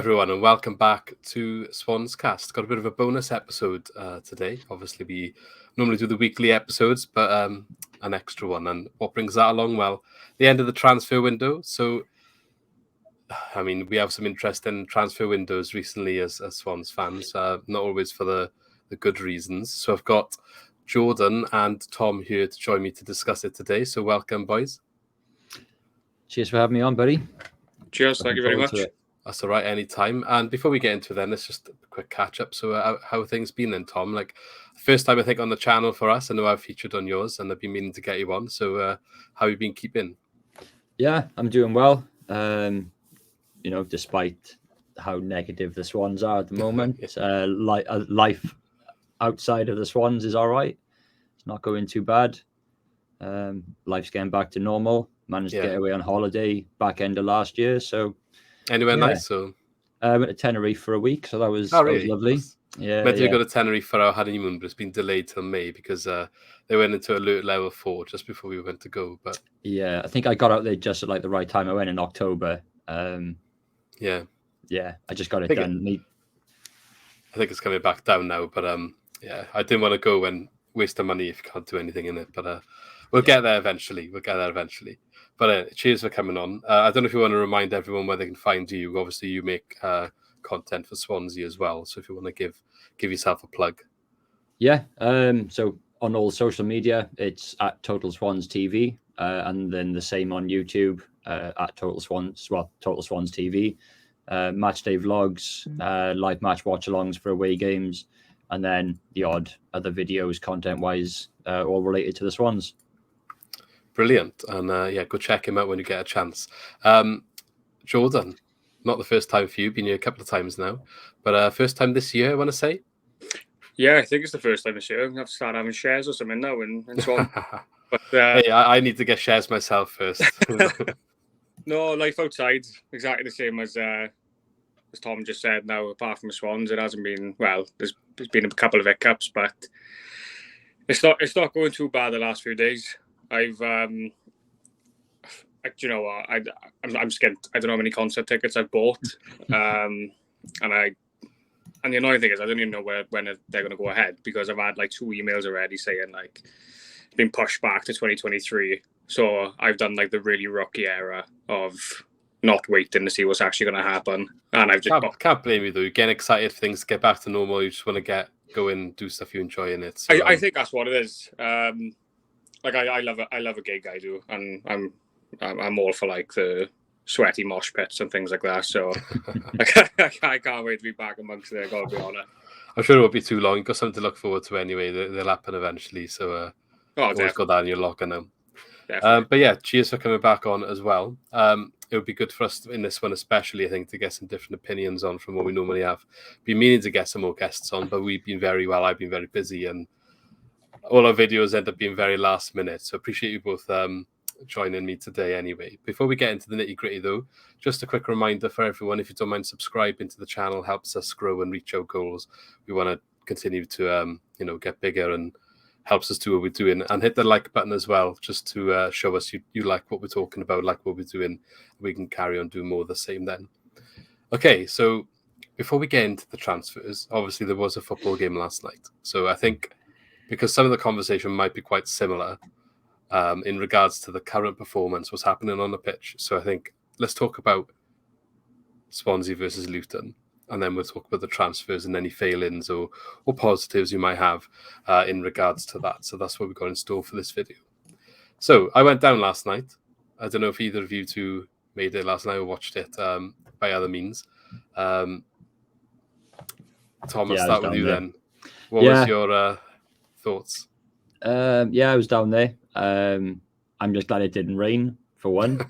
everyone, and welcome back to SwansCast. Got a bit of a bonus episode today. Obviously, we normally do the weekly episodes, but an extra one. And what brings that along? Well, the end of the transfer window. So, I mean, we have some interesting transfer windows recently as Swans fans, not always for the good reasons. So I've got Jordan and Tom here to join me to discuss it today. So welcome, boys. Cheers for having me on, buddy. Cheers, thank you very much. That's all right, anytime. And before we get into it then, let's just a quick catch-up. So how have things been then, Tom? Like, first time, I think, on the channel for us. I know I've featured on yours, and I've been meaning to get you on. So how have you been keeping? Yeah, I'm doing well. Despite how negative the Swans are at the moment, life outside of the Swans is all right. It's not going too bad. Life's getting back to normal. Managed to get away on holiday back end of last year, so anywhere nice? So went to Tenerife for a week, so that was lovely. Meant to go to Tenerife for our honeymoon, but it's been delayed till May because they went into alert level 4 just before we went to go. But yeah, I think I got out there just at like the right time. I went in October. I just got it done. I think it's coming back down now, but I didn't want to go and waste the money if you can't do anything in it. But we'll get there eventually. But cheers for coming on. I don't know if you want to remind everyone where they can find you. Obviously, you make content for Swansea as well. So if you want to give yourself a plug. Yeah. So on all social media, it's at Total Swans TV, and then the same on YouTube at Total Swans TV. Match day vlogs, live match watch-alongs for away games, and then the odd other videos, content-wise, all related to the Swans. Brilliant. And go check him out when you get a chance. Jordan, not the first time for you, been here a couple of times now, but first time this year, I want to say? Yeah, I think it's the first time this year. I'm going to have to start having shares or something now in Swan. But hey, I need to get shares myself first. No, life outside, exactly the same as Tom just said now, apart from the Swans, it hasn't been, well, there's been a couple of hiccups, but it's not going too bad the last few days. I'm skint. I don't know how many concert tickets I've bought, and the annoying thing is I don't even know when they're going to go ahead because I've had like 2 emails already saying like it's been pushed back to 2023. So I've done like the really rocky era of not waiting to see what's actually going to happen, and I've just can't blame you though. You're getting excited for things to get back to normal. You just want to go in, do stuff you enjoy in it. So, I think that's what it is. Like I love a gig, I do, and I'm all for like the sweaty mosh pits and things like that. So I can't wait to be back amongst it. Gotta be honest. I'm sure it won't be too long. You've got something to look forward to anyway. They'll happen eventually. So always got that in your locker now. But yeah, cheers for coming back on as well. It would be good for us in this one, especially, I think, to get some different opinions on from what we normally have. Been meaning to get some more guests on, but I've been very busy, and all our videos end up being very last minute. So appreciate you both joining me today anyway. Before we get into the nitty gritty though, just a quick reminder for everyone, if you don't mind subscribing to the channel, helps us grow and reach our goals. We want to continue to get bigger and helps us do what we're doing, and hit the like button as well, just to show us you like what we're talking about, like what we're doing. We can carry on doing more of the same then. Okay, so before we get into the transfers, obviously there was a football game last night. So I think because some of the conversation might be quite similar in regards to the current performance, what's happening on the pitch. So I think let's talk about Swansea versus Luton, and then we'll talk about the transfers and any failings or positives you might have in regards to that. So that's what we've got in store for this video. So I went down last night. I don't know if either of you two made it last night or watched it by other means. Tom, I'll start with you then. What was your thoughts? I was down there. I'm just glad it didn't rain, for one.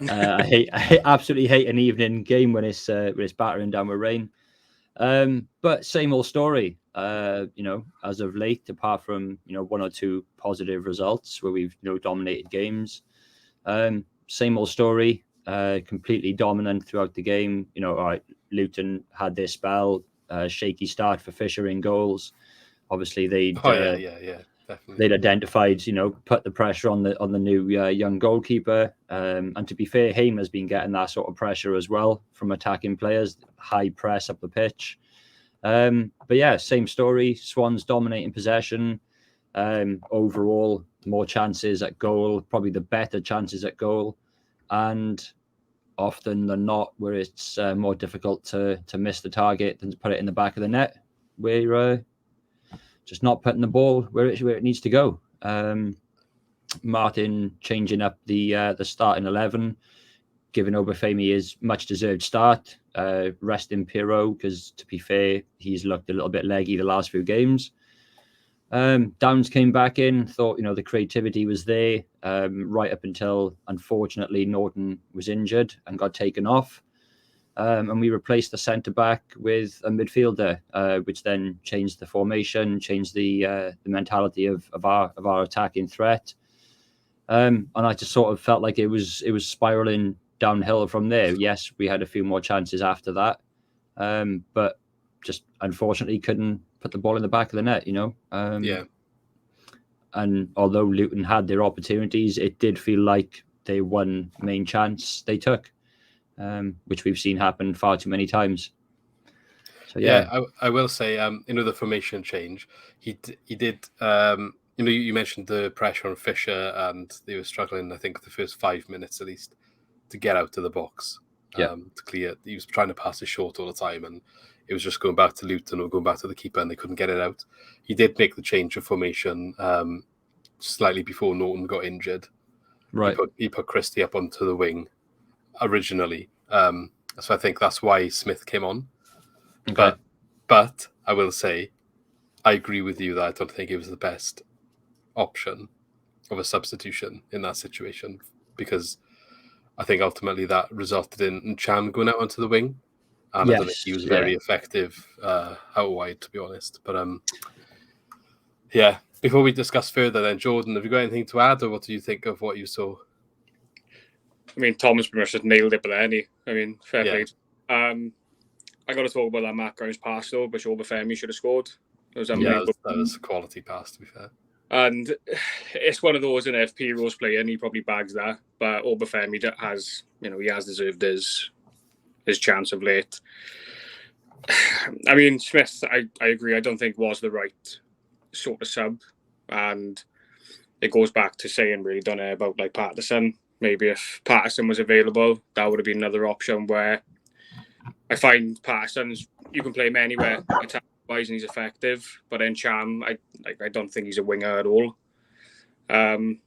I absolutely hate an evening game when it's battering down with rain. But same old story. As of late, apart from 1 or 2 positive results where we've dominated games. Same old story. Completely dominant throughout the game. All right, Luton had their spell. Shaky start for Fisher in goals. Obviously, definitely. They'd identified, put the pressure on the new young goalkeeper. And to be fair, Haim has been getting that sort of pressure as well from attacking players, high press up the pitch. But yeah, same story. Swans dominating possession. Overall, more chances at goal, probably the better chances at goal. And often than not, where it's more difficult to miss the target than to put it in the back of the net, we're just not putting the ball where it needs to go. Martin changing up the starting 11, giving Obafemi his much deserved start, resting Pirro, because to be fair, he's looked a little bit leggy the last few games. Downs came back in, thought the creativity was there, right up until unfortunately Norton was injured and got taken off. And we replaced the centre back with a midfielder, which then changed the formation, changed the mentality of our attacking threat. And I just sort of felt like it was spiraling downhill from there. Yes, we had a few more chances after that, but just unfortunately couldn't put the ball in the back of the net. Yeah. And although Luton had their opportunities, it did feel like they won main chance they took. Which we've seen happen far too many times. So yeah, I will say, the formation change. He did. You mentioned the pressure on Fisher, and they were struggling. I think the first 5 minutes at least to get out of the box. To clear. He was trying to pass it short all the time, and it was just going back to Luton or going back to the keeper, and they couldn't get it out. He did make the change of formation slightly before Norton got injured. Right. He put Christie up onto the wing originally, so I think that's why Smith came on. Okay. But I will say, I agree with you that I don't think it was the best option of a substitution in that situation, because I think ultimately that resulted in Chan going out onto the wing, and I don't think he was very effective out wide, to be honest. But before we discuss further, then Jordan, have you got anything to add, or what do you think of what you saw? I mean, Thomas pretty much just nailed it, but fair play. I got to talk about that Matt Grimes pass though, which Obafemi should have scored. It was unbelievable. That was a quality pass, to be fair. And it's one of those, in FP Rose playing, he probably bags that. But Obafemi has, he has deserved his chance of late. I mean, Smith, I agree. I don't think was the right sort of sub, and it goes back to saying really done it about like Patterson. Maybe if Patterson was available, that would have been another option. Where I find Patterson's, you can play him anywhere attack-wise and he's effective. But then Cham, I don't think he's a winger at all. And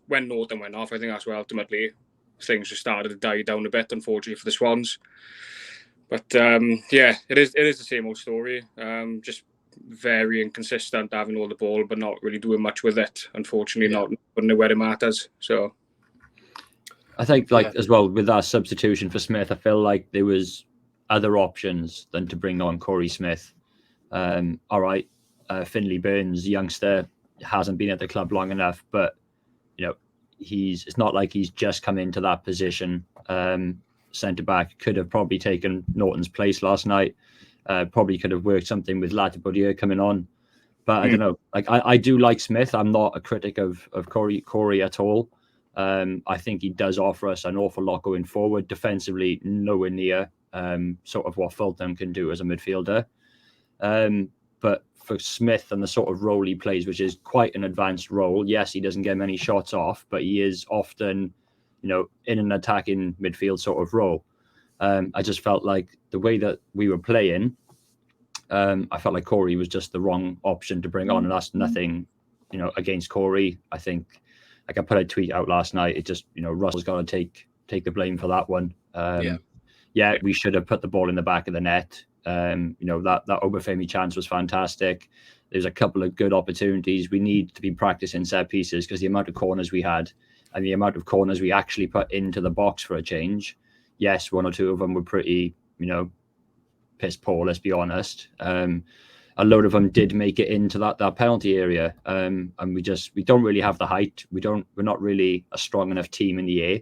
when Norton went off, I think that's where ultimately things just started to die down a bit, unfortunately for the Swans. But it is the same old story. Just very inconsistent, having all the ball but not really doing much with it. Unfortunately, not putting it where it matters. So I think as well with that substitution for Smith, I feel like there was other options than to bring on Corey Smith. All right, Finley Burns, youngster, hasn't been at the club long enough, but it's not like he's just come into that position. Centre back could have probably taken Norton's place last night. Probably could have worked something with Latibodier coming on, but I don't know. Like I do like Smith. I'm not a critic of Corey at all. I think he does offer us an awful lot going forward. Defensively, nowhere near sort of what Fulton can do as a midfielder. But for Smith and the sort of role he plays, which is quite an advanced role, yes, he doesn't get many shots off, but he is often, in an attacking midfield sort of role. I just felt like the way that we were playing, I felt like Corey was just the wrong option to bring on, and that's nothing, against Corey. I think, like I put a tweet out last night, it just, Russell's got to take the blame for that one. We should have put the ball in the back of the net. That Obafemi chance was fantastic. There's a couple of good opportunities. We need to be practicing set pieces, because the amount of corners we had and the amount of corners we actually put into the box for a change. Yes, one or two of them were pretty, piss poor, let's be honest. A load of them did make it into that penalty area. And we don't really have the height. We're not really a strong enough team in the air.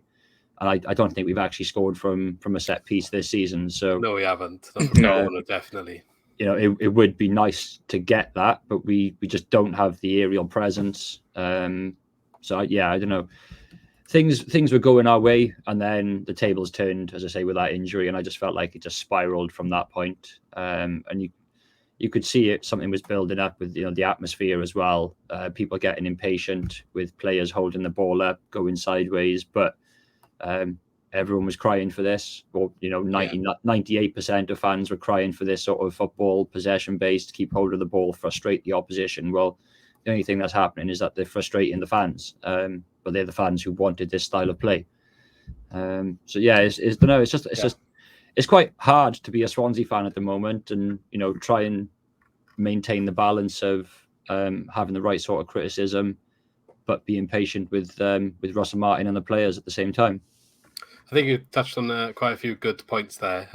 And I don't think we've actually scored from a set piece this season. So no, we haven't. No, definitely. it would be nice to get that, but we just don't have the aerial presence. So I don't know. Things were going our way, and then the tables turned, as I say, with that injury, and I just felt like it just spiraled from that point. And you could see something was building up with the atmosphere as well. People getting impatient with players holding the ball up, going sideways, but everyone was crying for this. Or 98% of fans were crying for this sort of football possession based, keep hold of the ball, frustrate the opposition. Well, the only thing that's happening is that they're frustrating the fans, but they're the fans who wanted this style of play. It's quite hard to be a Swansea fan at the moment, and try and maintain the balance of having the right sort of criticism, but being patient with Russell Martin and the players at the same time. I think you touched on quite a few good points there.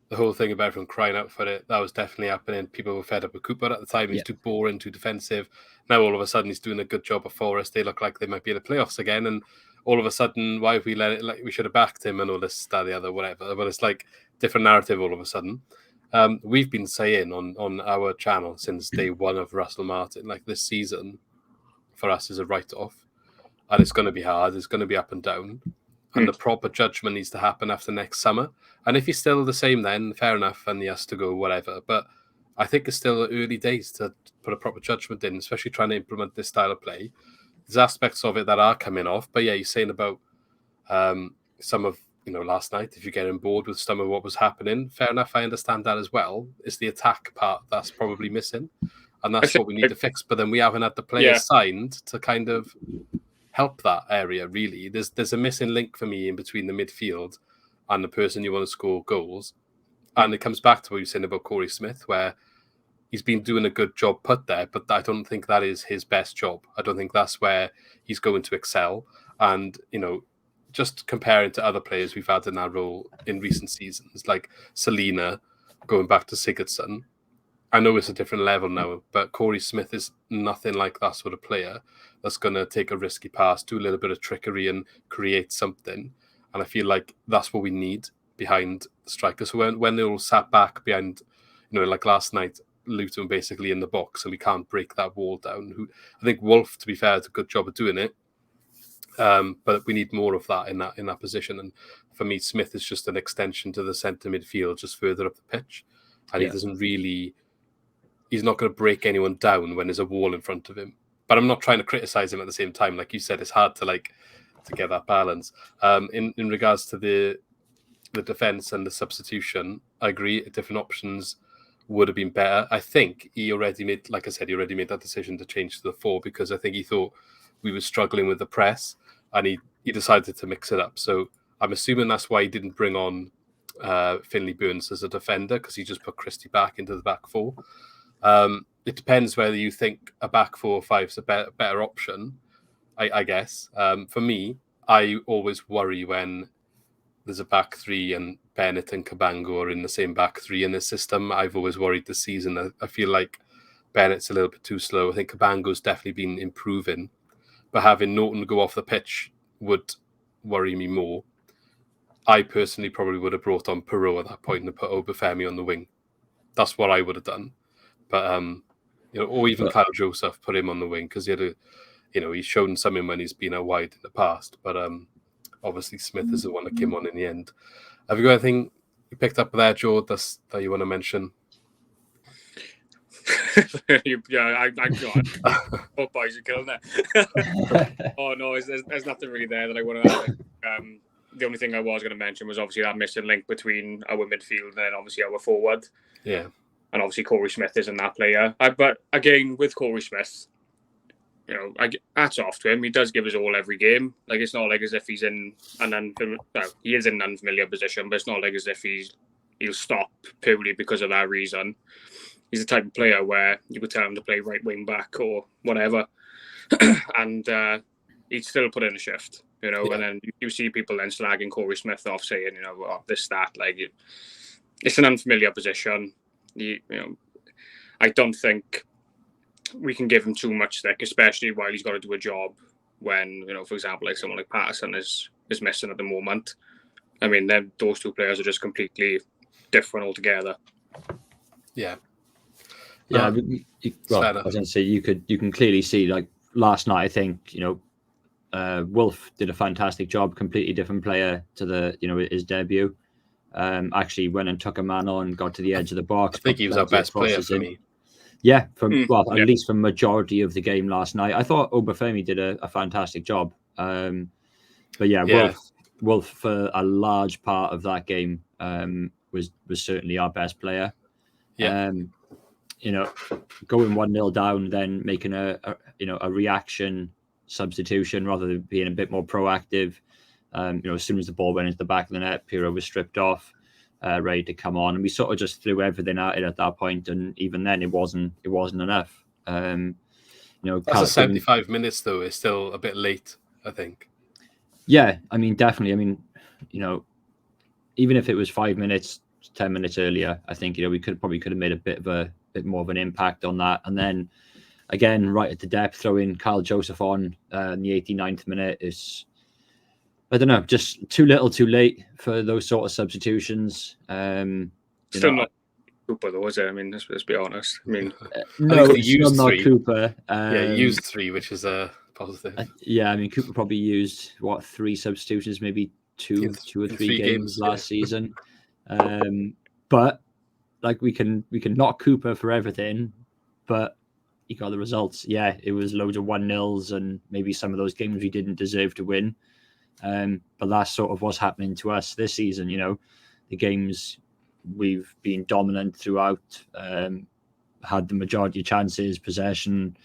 The whole thing about everyone crying out for it, that was definitely happening. People were fed up with Cooper at the time. He's too boring, too defensive. Now all of a sudden he's doing a good job of Forest. They look like they might be in the playoffs again. And all of a sudden, why have we let it? Like, we should have backed him and all this, that, the other, whatever. But it's like different narrative all of a sudden. We've been saying on our channel since day one of Russell Martin, like this season for us is a write-off. And it's going to be hard. It's going to be up and down. And the proper judgment needs to happen after next summer. And if he's still the same then, fair enough, and he has to go, whatever. But I think it's still early days to put a proper judgment in, especially trying to implement this style of play. There's aspects of it that are coming off. But yeah, you're saying about some of, last night, if you're getting bored with some of what was happening, fair enough, I understand that as well. It's the attack part that's probably missing. And that's what we need to fix. But then we haven't had the players signed to kind of help that area, really. There's a missing link for me in between the midfield and the person you want to score goals. And it comes back to what you were saying about Corey Smith, where he's been doing a good job put there, but I don't think that is his best job. I don't think that's where he's going to excel. And, just comparing to other players we've had in that role in recent seasons, like Selena, going back to Sigurdsson, I know it's a different level now, but Corey Smith is nothing like that sort of player that's going to take a risky pass, do a little bit of trickery and create something. And I feel like that's what we need behind the strikers. So when they're all sat back behind, like last night, Luton basically in the box and we can't break that wall down. I think Wolf, to be fair, did a good job of doing it. But we need more of that in that position. And for me, Smith is just an extension to the centre midfield, just further up the pitch. And he doesn't really... He's not going to break anyone down when there's a wall in front of him. But I'm not trying to criticize him at the same time. Like you said, it's hard to get that balance. In regards to the defense and the substitution, I agree. Different options would have been better. I think he already made that decision to change to the 4 because I think he thought we were struggling with the press, and he decided to mix it up. So I'm assuming that's why he didn't bring on Finley Burns as a defender, because he just put Christie back into the back 4. It depends whether you think a back 4 or 5 is a better option, I guess. For me, I always worry when there's a back 3 and Bennett and Cabango are in the same back 3 in this system. I've always worried this season. I feel like Bennett's a little bit too slow. I think Cabango's definitely been improving, but having Norton go off the pitch would worry me more. I personally probably would have brought on Perot at that point and put Obafemi on the wing. That's what I would have done. But or even Kyle Joseph, put him on the wing because he had he's shown something when he's been out wide in the past. But obviously Smith is the one that came on in the end. Have you got anything you picked up there, Joe, that you want to mention? I both boys are killing it. Oh no, there's nothing really there that I want to add. The only thing I was going to mention was obviously that missing link between our midfield and then obviously our forward. Yeah. And obviously Corey Smith isn't that player. But again, with Corey Smith, hats off to him. He does give us all every game. Like, it's not like as if he's in he is in an unfamiliar position, but it's not like as if he'll stop purely because of that reason. He's the type of player where you could tell him to play right wing back or whatever, and he'd still put in a shift, And then you see people then slagging Corey Smith off, saying, this, that, it's an unfamiliar position. I don't think we can give him too much stick, especially while he's got to do a job when, for example, like someone like Patterson is missing at the moment. I mean, those two players are just completely different altogether. Yeah. Yeah. Well, I was going to say you can clearly see, like last night, I think, Wolf did a fantastic job, completely different player to his debut. Actually went and took a man on, got to the edge of the box. I think he was our best player for me. Yeah, at least for majority of the game last night. I thought Obafemi did a fantastic job. But yeah, Wolf for a large part of that game was certainly our best player. Yeah. Going 1-0 down, then making a reaction substitution rather than being a bit more proactive. As soon as the ball went into the back of the net, Pirro was stripped off, ready to come on, and we sort of just threw everything at it at that point. And even then, it wasn't enough. That's 75 minutes though. It's still a bit late, I think. Yeah, I mean, definitely. I mean, even if it was 5 minutes, 10 minutes earlier, I think we could have made a bit more of an impact on that. And then again, right at the depth, throwing Kyle Joseph on in the 89th minute is, I don't know, just too little, too late for those sort of substitutions. Still not Cooper though, is it? I mean, let's be honest. I mean, no, he used not Cooper. He used 3, which is a positive. I mean, Cooper probably used 3 substitutions, maybe two or three games last season. But like we can knock Cooper for everything, but he got the results. Yeah, it was loads of 1-0s and maybe some of those games we didn't deserve to win. But that's sort of what's happening to us this season. The games we've been dominant throughout, had the majority of chances, possession,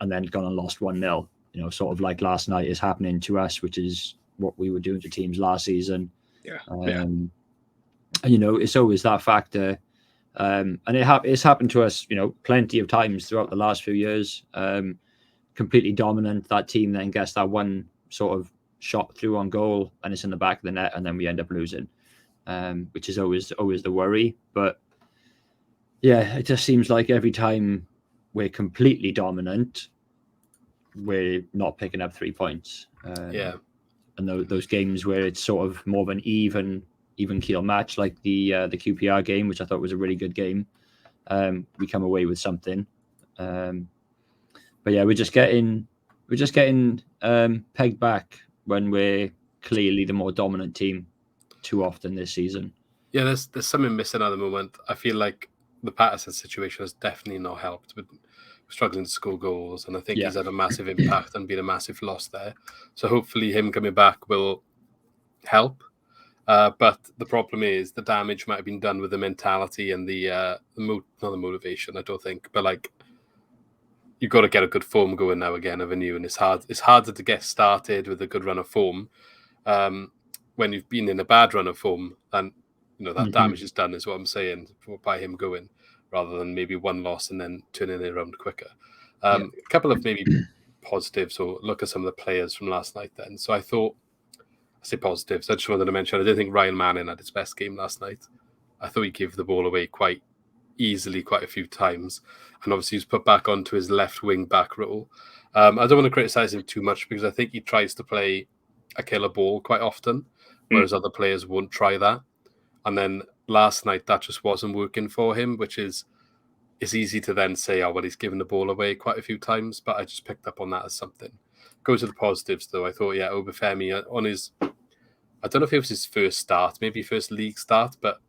and then gone and lost 1-0. Sort of like last night is happening to us, which is what we were doing to teams last season. Yeah. And it's always that factor. And it's happened to us, plenty of times throughout the last few years. Completely dominant. That team then gets that one sort of shot through on goal, and it's in the back of the net, and then we end up losing, which is always the worry. But yeah, it just seems like every time we're completely dominant, we're not picking up 3 points. And those games where it's sort of more of an even keel match, like the QPR game, which I thought was a really good game, we come away with something. But yeah, we're just getting pegged back when we're clearly the more dominant team too often this season. Yeah, there's something missing at the moment. I feel like the Patterson situation has definitely not helped with struggling to score goals, and I think he's had a massive impact and been a massive loss there. So hopefully him coming back will help. But the problem is the damage might have been done with the mentality and not the motivation, I don't think, but like you've got to get a good form going now again, haven't you? And it's harder to get started with a good run of form when you've been in a bad run of form, and that damage is done, is what I'm saying, by him going, rather than maybe one loss and then turning it around quicker. A couple of maybe positives, or look at some of the players from last night then. So I say positives. I just wanted to mention, I didn't think Ryan Manning had his best game last night. I thought he gave the ball away quite easily quite a few times, and obviously he was put back onto his left wing back role. I don't want to criticise him too much because I think he tries to play a killer ball quite often, whereas other players won't try that. And then last night that just wasn't working for him, which is it's easy to then say, oh well, he's given the ball away quite a few times, but I just picked up on that as something. Go to the positives though. I thought, Obafemi on his, I don't know if it was his first start, maybe first league start, but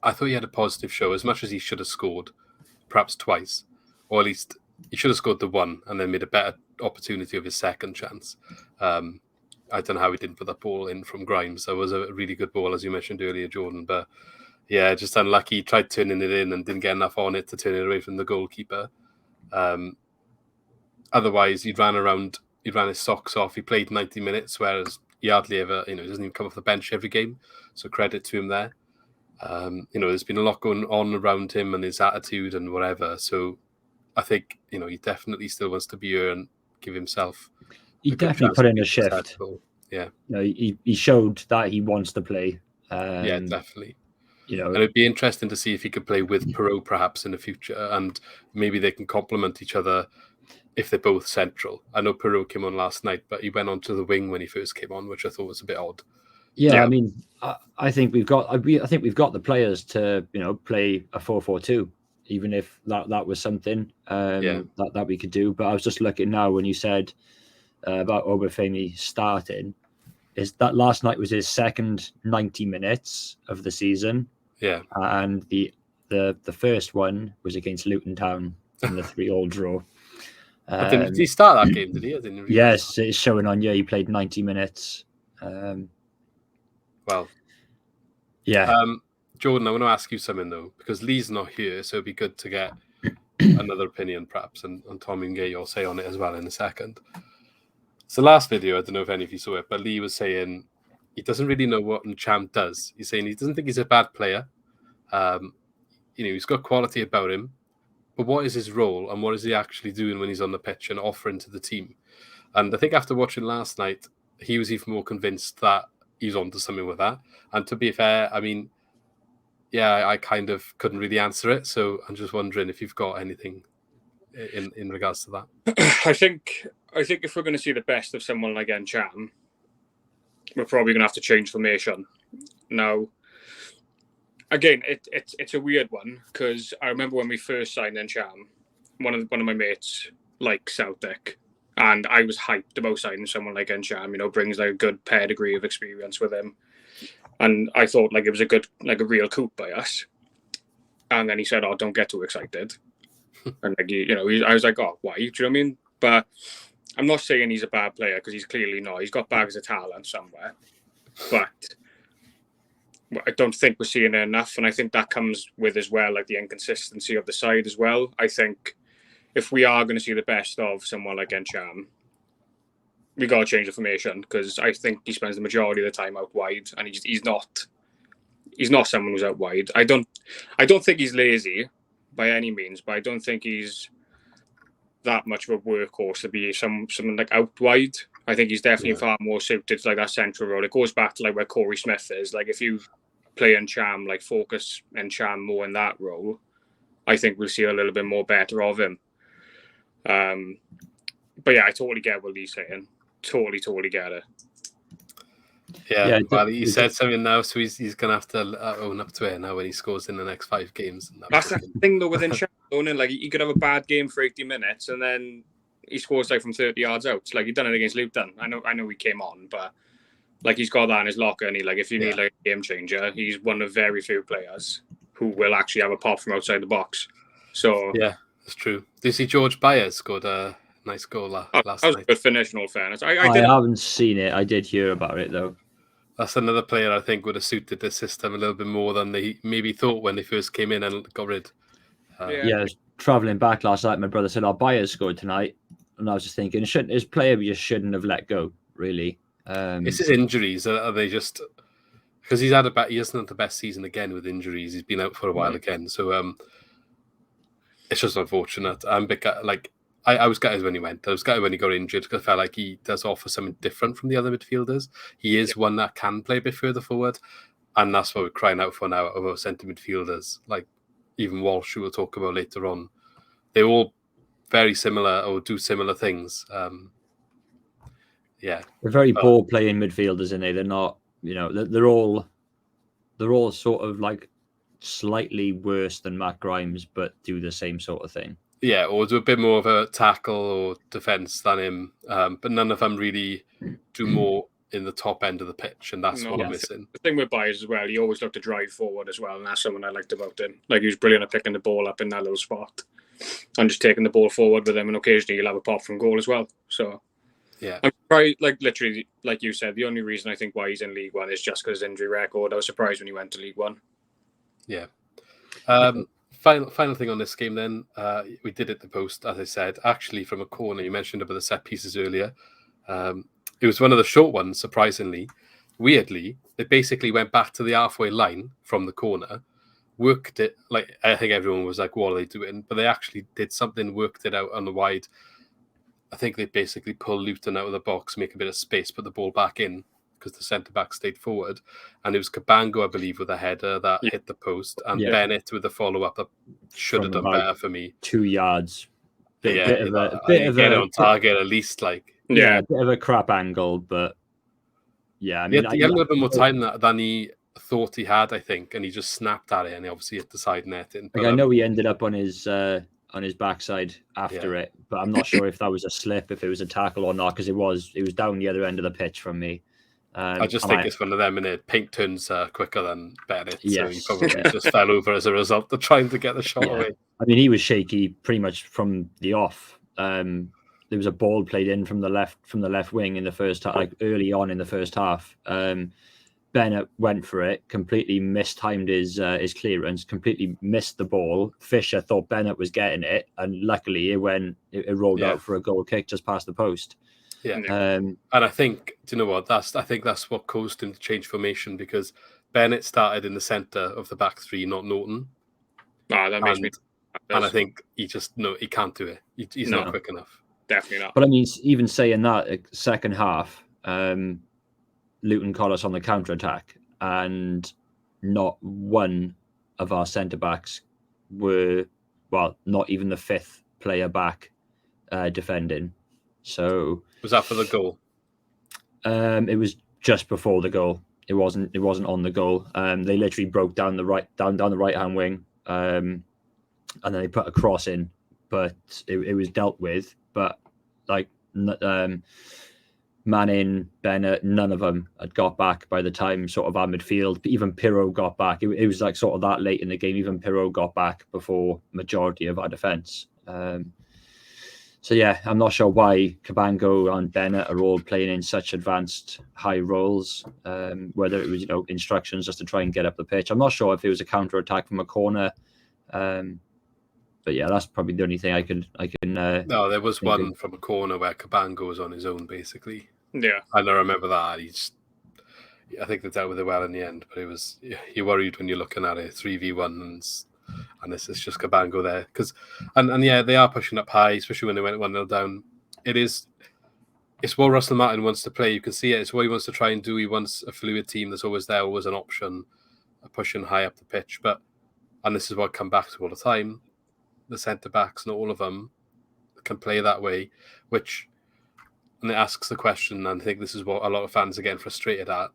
I thought he had a positive show, as much as he should have scored perhaps twice, or at least he should have scored the one and then made a better opportunity of his second chance. I don't know how he didn't put that ball in from Grimes. That was a really good ball, as you mentioned earlier, Jordan. But yeah, just unlucky. He tried turning it in and didn't get enough on it to turn it away from the goalkeeper. Otherwise, he ran his socks off. He played 90 minutes, whereas he hardly ever, he doesn't even come off the bench every game. So credit to him there. There's been a lot going on around him and his attitude and whatever. So I think, he definitely still wants to be here and give himself. He definitely put in a shift. Yeah. He showed that he wants to play. Yeah, definitely. And it'd be interesting to see if he could play with Pirro perhaps in the future, and maybe they can complement each other if they're both central. I know Pirro came on last night, but he went on to the wing when he first came on, which I thought was a bit odd. Yeah, I mean, I think we've got the players to play a 4-4-2, even if that was something that we could do. But I was just looking now when you said about Obafemi starting, is that last night was his second 90 minutes of the season. Yeah, and the first one was against Luton Town in the 3-3 draw. Did he start that game? Did he? I didn't yes, it's showing on. Yeah, he played 90 minutes. Well, yeah. Jordan, I want to ask you something though, because Lee's not here, so it'd be good to get another opinion, perhaps, and Tommy can get your say on it as well in a second. So last video, I don't know if any of you saw it, but Lee was saying he doesn't really know what Ncham does. He's saying he doesn't think he's a bad player. He's got quality about him, but what is his role and what is he actually doing when he's on the pitch and offering to the team? And I think after watching last night, he was even more convinced that he's onto something with that. And to be fair, I mean, yeah, I kind of couldn't really answer it. So I'm just wondering if you've got anything in regards to that. I think if we're going to see the best of someone like Ncham, we're probably going to have to change formation. Now, again, it's a weird one because I remember when we first signed Ncham, one of my mates liked Celtic, and I was hyped about signing someone like Ncham. Brings like a good pedigree of experience with him, and I thought like it was a real coup by us. And then he said, "Oh, don't get too excited." And I was like, "Oh, why?" Do you know what I mean? But I'm not saying he's a bad player because he's clearly not. He's got bags of talent somewhere, but I don't think we're seeing it enough, and I think that comes with as well like the inconsistency of the side as well. I think if we are going to see the best of someone like Ncham, we got to change the formation because I think he spends the majority of the time out wide, and he's not someone who's out wide. I don't think he's lazy by any means, but I don't think he's that much of a workhorse to be someone like out wide. I think he's definitely far more suited to like that central role. It goes back to like where Corey Smith is. Like if you play Ncham, like focus Ncham more in that role, I think we'll see a little bit more better of him. But yeah, I totally get what Lee's saying. Totally get it. Yeah, well, he said something now, so he's gonna have to own up to it now when he scores in the next 5 games. That's the thing though with Ncham, like he could have a bad game for 80 minutes and then he scores like from 30 yards out. Like he done it against Luton. I know he came on, but like he's got that in his locker, and if you need like a game changer, he's one of very few players who will actually have a pop from outside the box. So yeah, that's true. Did you see George Byers scored a nice goal last night? That was a good finish, in all fairness. I haven't seen it. I did hear about it though. That's another player I think would have suited the system a little bit more than they maybe thought when they first came in and got rid. I was travelling back last night. My brother said, "Our Byers scored tonight," and I was just thinking, his player we just shouldn't have let go. Really, it's his injuries. Are they just because he hasn't had the best season again with injuries? He's been out for a while again, so it's just unfortunate. I was gutted when he went. I was gutted when he got injured because I felt like he does offer something different from the other midfielders. He is one that can play a bit further forward, and that's what we're crying out for now of our centre midfielders. Like even Walsh, who we'll talk about later on, they're all very similar or do similar things. They're very ball playing midfielders, and they're not. They're all sort of like slightly worse than Matt Grimes, but do the same sort of thing. Yeah, or do a bit more of a tackle or defence than him. But none of them really do more in the top end of the pitch, and that's what I'm missing. The thing with Byers as well, he always looked to drive forward as well, and that's something I liked about him. Like he was brilliant at picking the ball up in that little spot and just taking the ball forward with him, and occasionally he'll have a pop from goal as well. So yeah, I'm probably literally, like you said, the only reason I think why he's in League One is just because his injury record. I was surprised when he went to League One. Yeah. Final thing on this game then, we did it the post, as I said, actually from a corner. You mentioned about the set pieces earlier. It was one of the short ones, surprisingly. Weirdly, they basically went back to the halfway line from the corner, worked it, like I think everyone was like, what are they doing? But they actually did something, worked it out on the wide. I think they basically pulled Luton out of the box, make a bit of space, put the ball back in, because the centre-back stayed forward. And it was Cabango, I believe, with a header that hit the post. And Bennett with the follow-up that should have done better for me. 2 yards. Bit of a on target, at least. A bit of a crap angle, but... Yeah, I mean, he had a little bit more time than he thought he had, I think, and he just snapped at it, and he obviously hit the side netting. But, I know he ended up on his backside after it, but I'm not sure if that was a slip, if it was a tackle or not, because it was down the other end of the pitch from me. I just think it's one of them, and it paint turns quicker than Bennett, so he Yes. probably just fell over as a result of trying to get the shot away. I mean, he was shaky pretty much from the off. There was a ball played in from the left wing in the first half, like early on in the first half. Bennett went for it, completely mistimed his clearance, completely missed the ball. Fisher thought Bennett was getting it, and luckily it rolled out for a goal kick just past the post. Yeah, and I think, do you know what? I think that's what caused him to change formation, because Bennett started in the centre of the back three, not Norton. That makes me. And I think he can't do it. He's not quick enough. Definitely not. But I mean, even saying that, second half, Luton caught us on the counter attack, and not one of our centre backs were, not even the fifth player back defending. So was that for the goal? It was just before the goal. It wasn't on the goal. They literally broke down the right hand wing, and then they put a cross in, but it was dealt with. But Manning, Bennett, none of them had got back by the time sort of our midfield. Even Pirro got back. It was like sort of that late in the game. Even Pirro got back before majority of our defence. So yeah, I'm not sure why Cabango and Bennett are all playing in such advanced high roles. Whether it was instructions just to try and get up the pitch. I'm not sure if it was a counter attack from a corner. But yeah, that's probably the only thing I can. No, there was one from a corner where Cabango was on his own, basically. Yeah, and I remember that. I think they dealt with it well in the end, but you're worried when you're looking at it 3v1 and this is just Cabango there and they are pushing up high, especially when they went 1-0 down. It's what Russell Martin wants to play. You can see it. It's what he wants to try and do. He wants a fluid team that's always there, always an option, pushing high up the pitch. And this is what I come back to all the time. The centre backs, not all of them, can play that way, and it asks the question, and I think this is what a lot of fans are getting frustrated at.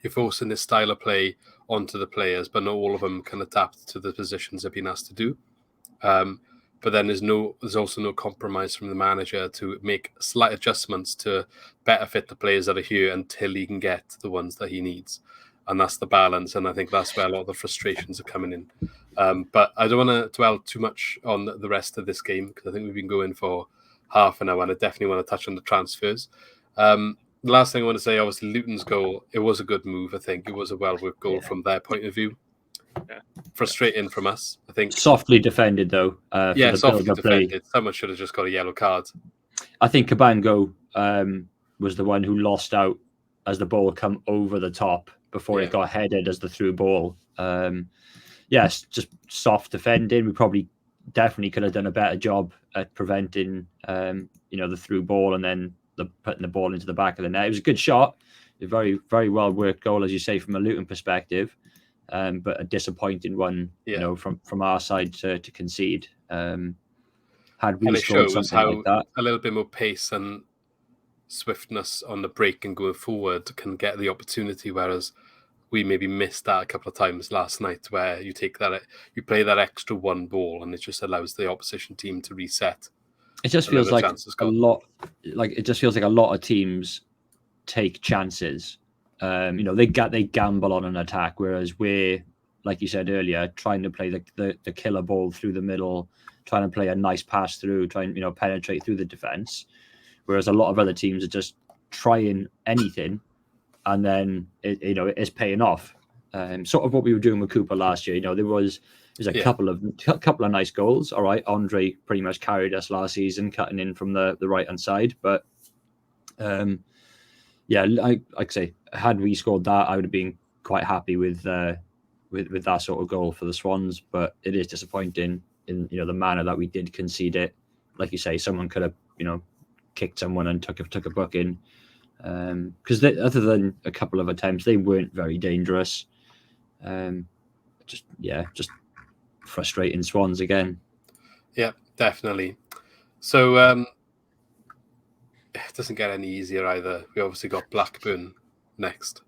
You're forcing this style of play onto the players, but not all of them can adapt to the positions they've been asked to do. But then there's also no compromise from the manager to make slight adjustments to better fit the players that are here until he can get the ones that he needs. And that's the balance, and I think that's where a lot of the frustrations are coming in. But I don't want to dwell too much on the rest of this game, because I think we've been going for half an hour, and I definitely want to touch on the transfers. The last thing I want to say, obviously, Luton's goal, it was a good move, I think. It was a well-worked goal from their point of view. Yeah. Frustrating from us, I think. Softly defended, though. Softly defended. Someone should have just got a yellow card. I think Cabango was the one who lost out as the ball come over the top before it got headed as the through ball. Yes, just soft defending. We definitely could have done a better job at preventing, the through ball and then putting the ball into the back of the net. It was a good shot, a very, very well worked goal, as you say, from a Luton perspective, but a disappointing one, from our side to concede. Had we scored something like that, a little bit more pace and swiftness on the break and going forward can get the opportunity, whereas we maybe missed that a couple of times last night, where you play that extra one ball and it just allows the opposition team to reset. It just feels like a lot of teams take chances. They gamble on an attack, whereas we're, like you said earlier, trying to play the killer ball through the middle, trying to play a nice pass through, trying penetrate through the defense. Whereas a lot of other teams are just trying anything, and then it's paying off. Sort of what we were doing with Cooper last year. There was a couple of nice goals. All right, Andre pretty much carried us last season, cutting in from the right hand side. But like I say, had we scored that, I would have been quite happy with that sort of goal for the Swans. But it is disappointing in the manner that we did concede it. Like you say, someone could have kicked someone and took a booking, because other than a couple of attempts, they weren't very dangerous. Just frustrating Swans again. Yeah, definitely. So it doesn't get any easier either. We obviously got Blackburn next.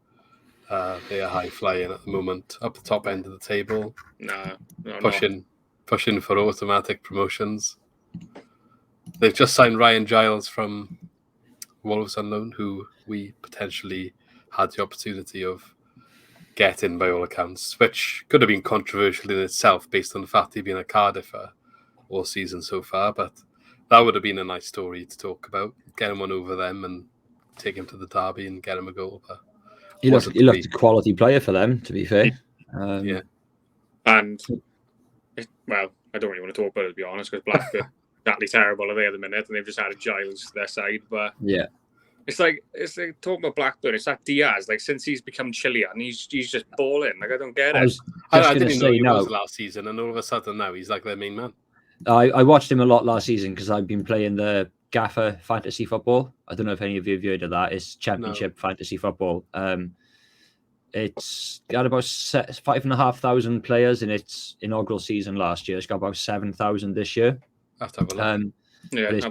They are high flying at the moment, up the top end of the table. Pushing for automatic promotions. They've just signed Ryan Giles from Wolves on loan, who we potentially had the opportunity of getting by all accounts, which could have been controversial in itself based on the fact he'd been at Cardiff all season so far, but that would have been a nice story to talk about. Get him one over them and take him to the derby and get him a goal. But he looked a quality player for them, to be fair. Yeah. And, well, I don't really want to talk about it, to be honest, because Blackburn are exactly terrible are they at the minute, and they've just added Giles to their side. But yeah, it's like talking about Blackburn. It's like Diaz. Like since he's become Chilean, he's just balling. Like I don't get it. I didn't know he was last season, and all of a sudden now he's like their main man. I watched him a lot last season because I've been playing the Gaffer fantasy football. I don't know if any of you have heard of that. It's Championship fantasy football. It's got about 5,500 players in its inaugural season last year. It's got about 7,000 this year. Have to have a look. It's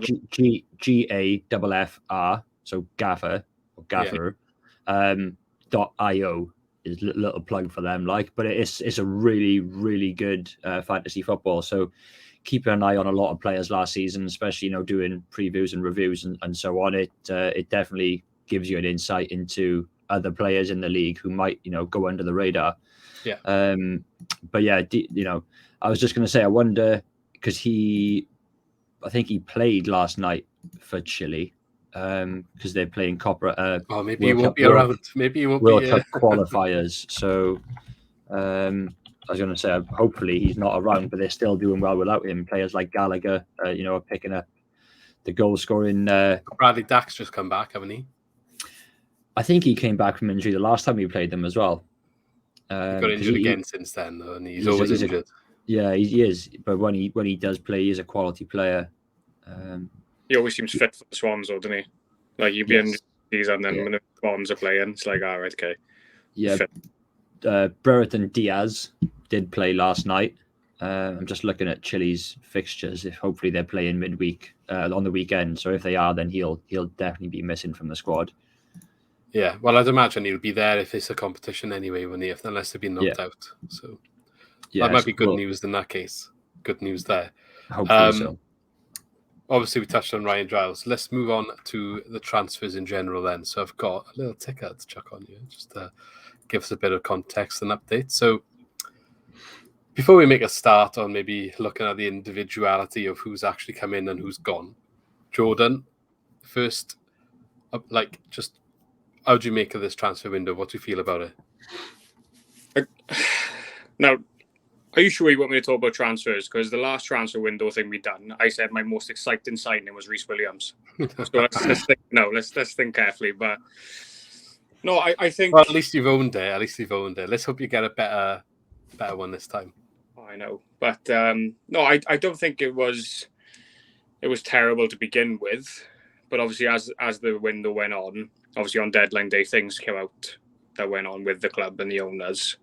GAFFR, so Gaffer or Gaffer. .io is a little plug for them, but it's a really, really good fantasy football. So keeping an eye on a lot of players last season, especially doing previews and reviews and so on. It definitely gives you an insight into other players in the league who might go under the radar. Yeah. But yeah, I was just going to say, I wonder because I think he played last night for Chile because they're playing Copper. Maybe he won't be around. Maybe he won't be World Cup qualifiers. So I was going to say, hopefully he's not around, but they're still doing well without him. Players like Gallagher, are picking up the goal scoring. Bradley Dack's just come back, haven't he? I think he came back from injury the last time we played them as well. He got injured again since then, though, and he's always injured. Yeah, he is. But when he does play, he's a quality player. He always seems fit for the Swans, though, doesn't he? Like he'd be injured, and then when the Swans are playing, it's like, all right, okay. Yeah. Brereton Diaz did play last night. I'm just looking at Chile's fixtures. If hopefully they're playing midweek on the weekend. So if they are, then he'll definitely be missing from the squad. Yeah, well, I'd imagine he'll be there if it's a competition anyway, unless they've been knocked out. So that might be good news in that case. Good news there. Hopefully so. Obviously, we touched on Ryan Giles. Let's move on to the transfers in general then. So I've got a little ticker to chuck on you, just to give us a bit of context and update. So before we make a start on maybe looking at the individuality of who's actually come in and who's gone, Jordan, first, just how do you make of this transfer window? What do you feel about it? Now, are you sure you want me to talk about transfers? Because the last transfer window thing we done, I said my most exciting signing was Reece Williams. So let's think carefully. But no, I think. Well, at least you've owned it. Let's hope you get a better one this time. I know, but no, I don't think it was terrible to begin with. But obviously, as the window went on, obviously on deadline day, things came out that went on with the club and the owners,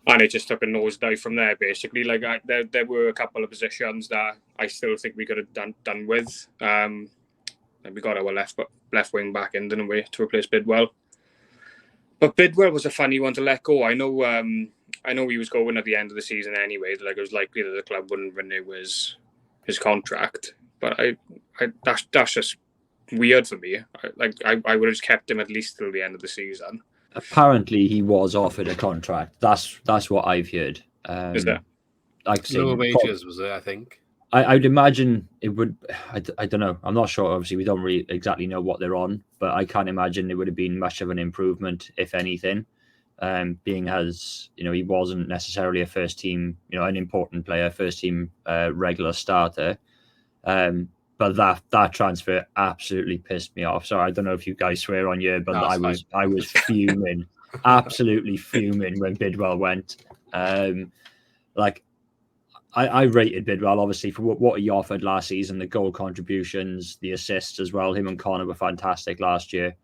and it just took a nosedive from there. Basically, there were a couple of positions that I still think we could have done with. And we got our left wing back in, didn't we, to replace Bidwell? But Bidwell was a funny one to let go. I know he was going at the end of the season anyway. It was likely that the club wouldn't renew his contract. But that's just weird for me. I would have just kept him at least till the end of the season. Apparently, he was offered a contract. That's what I've heard. Is that? Lower wages was it? I think. I would imagine it would. I don't know. I'm not sure. Obviously, we don't really exactly know what they're on, but I can't imagine it would have been much of an improvement, if anything. Being as he wasn't necessarily a first team, an important player, first team regular starter. But that transfer absolutely pissed me off. So I don't know if you guys swear on you, but I was fuming, absolutely fuming when Bidwell went. I rated Bidwell obviously for what he offered last season, the goal contributions, the assists as well. Him and Connor were fantastic last year.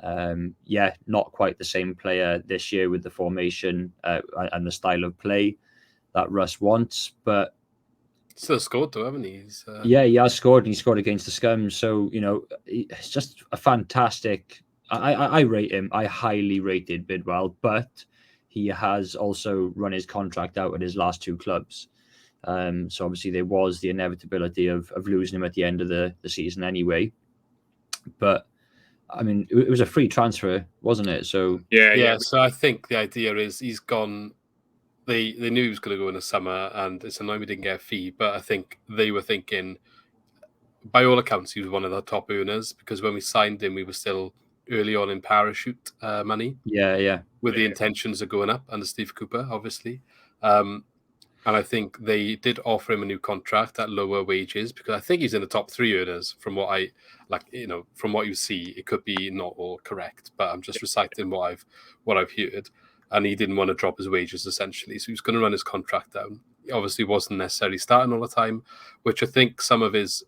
Not quite the same player this year with the formation and the style of play that Russ wants, but still scored though, haven't he? He has scored, and he scored against the Scums. So it's just a fantastic I rate him. I highly rated Bidwell, but he has also run his contract out at his last two clubs. So obviously there was the inevitability of losing him at the end of the season anyway. But I mean, it was a free transfer, wasn't it? So yeah. So I think the idea is he's gone. They knew he was going to go in the summer, and it's annoying we didn't get a fee. But I think they were thinking, by all accounts, he was one of the top earners, because when we signed him, we were still early on in parachute money. With the intentions of going up under Steve Cooper, obviously. And I think they did offer him a new contract at lower wages, because I think he's in the top 3 earners from what I from what you see. It could be not all correct, but I'm just reciting what I've heard. And he didn't want to drop his wages, essentially. So he was going to run his contract down. He obviously wasn't necessarily starting all the time, which I think some of his,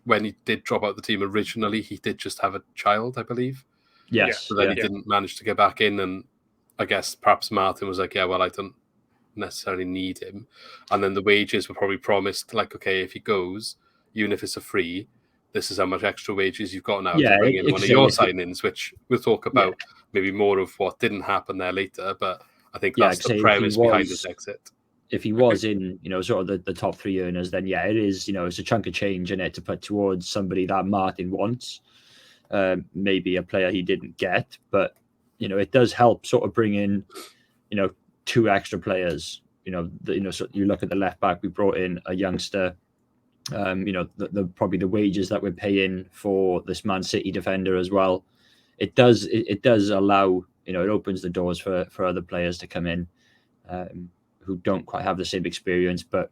when he did drop out the team originally, he did just have a child, I believe. Yes. So then he didn't manage to get back in. And I guess perhaps Martin was like, yeah, well, I don't necessarily need him. And then the wages were probably promised, like, okay, if he goes, even if it's a free, this is how much extra wages you've got now to bring in one of your signings, which we'll talk about maybe more of what didn't happen there later. But I think that's the premise behind his exit. If he was in, sort of the top 3 earners, then it is, it's a chunk of change in it to put towards somebody that Martin wants. Maybe a player he didn't get, but it does help sort of bring in, 2 extra players. So you look at the left back, we brought in a youngster. Probably the wages that we're paying for this Man City defender as well. It does allow, it opens the doors for other players to come in who don't quite have the same experience, but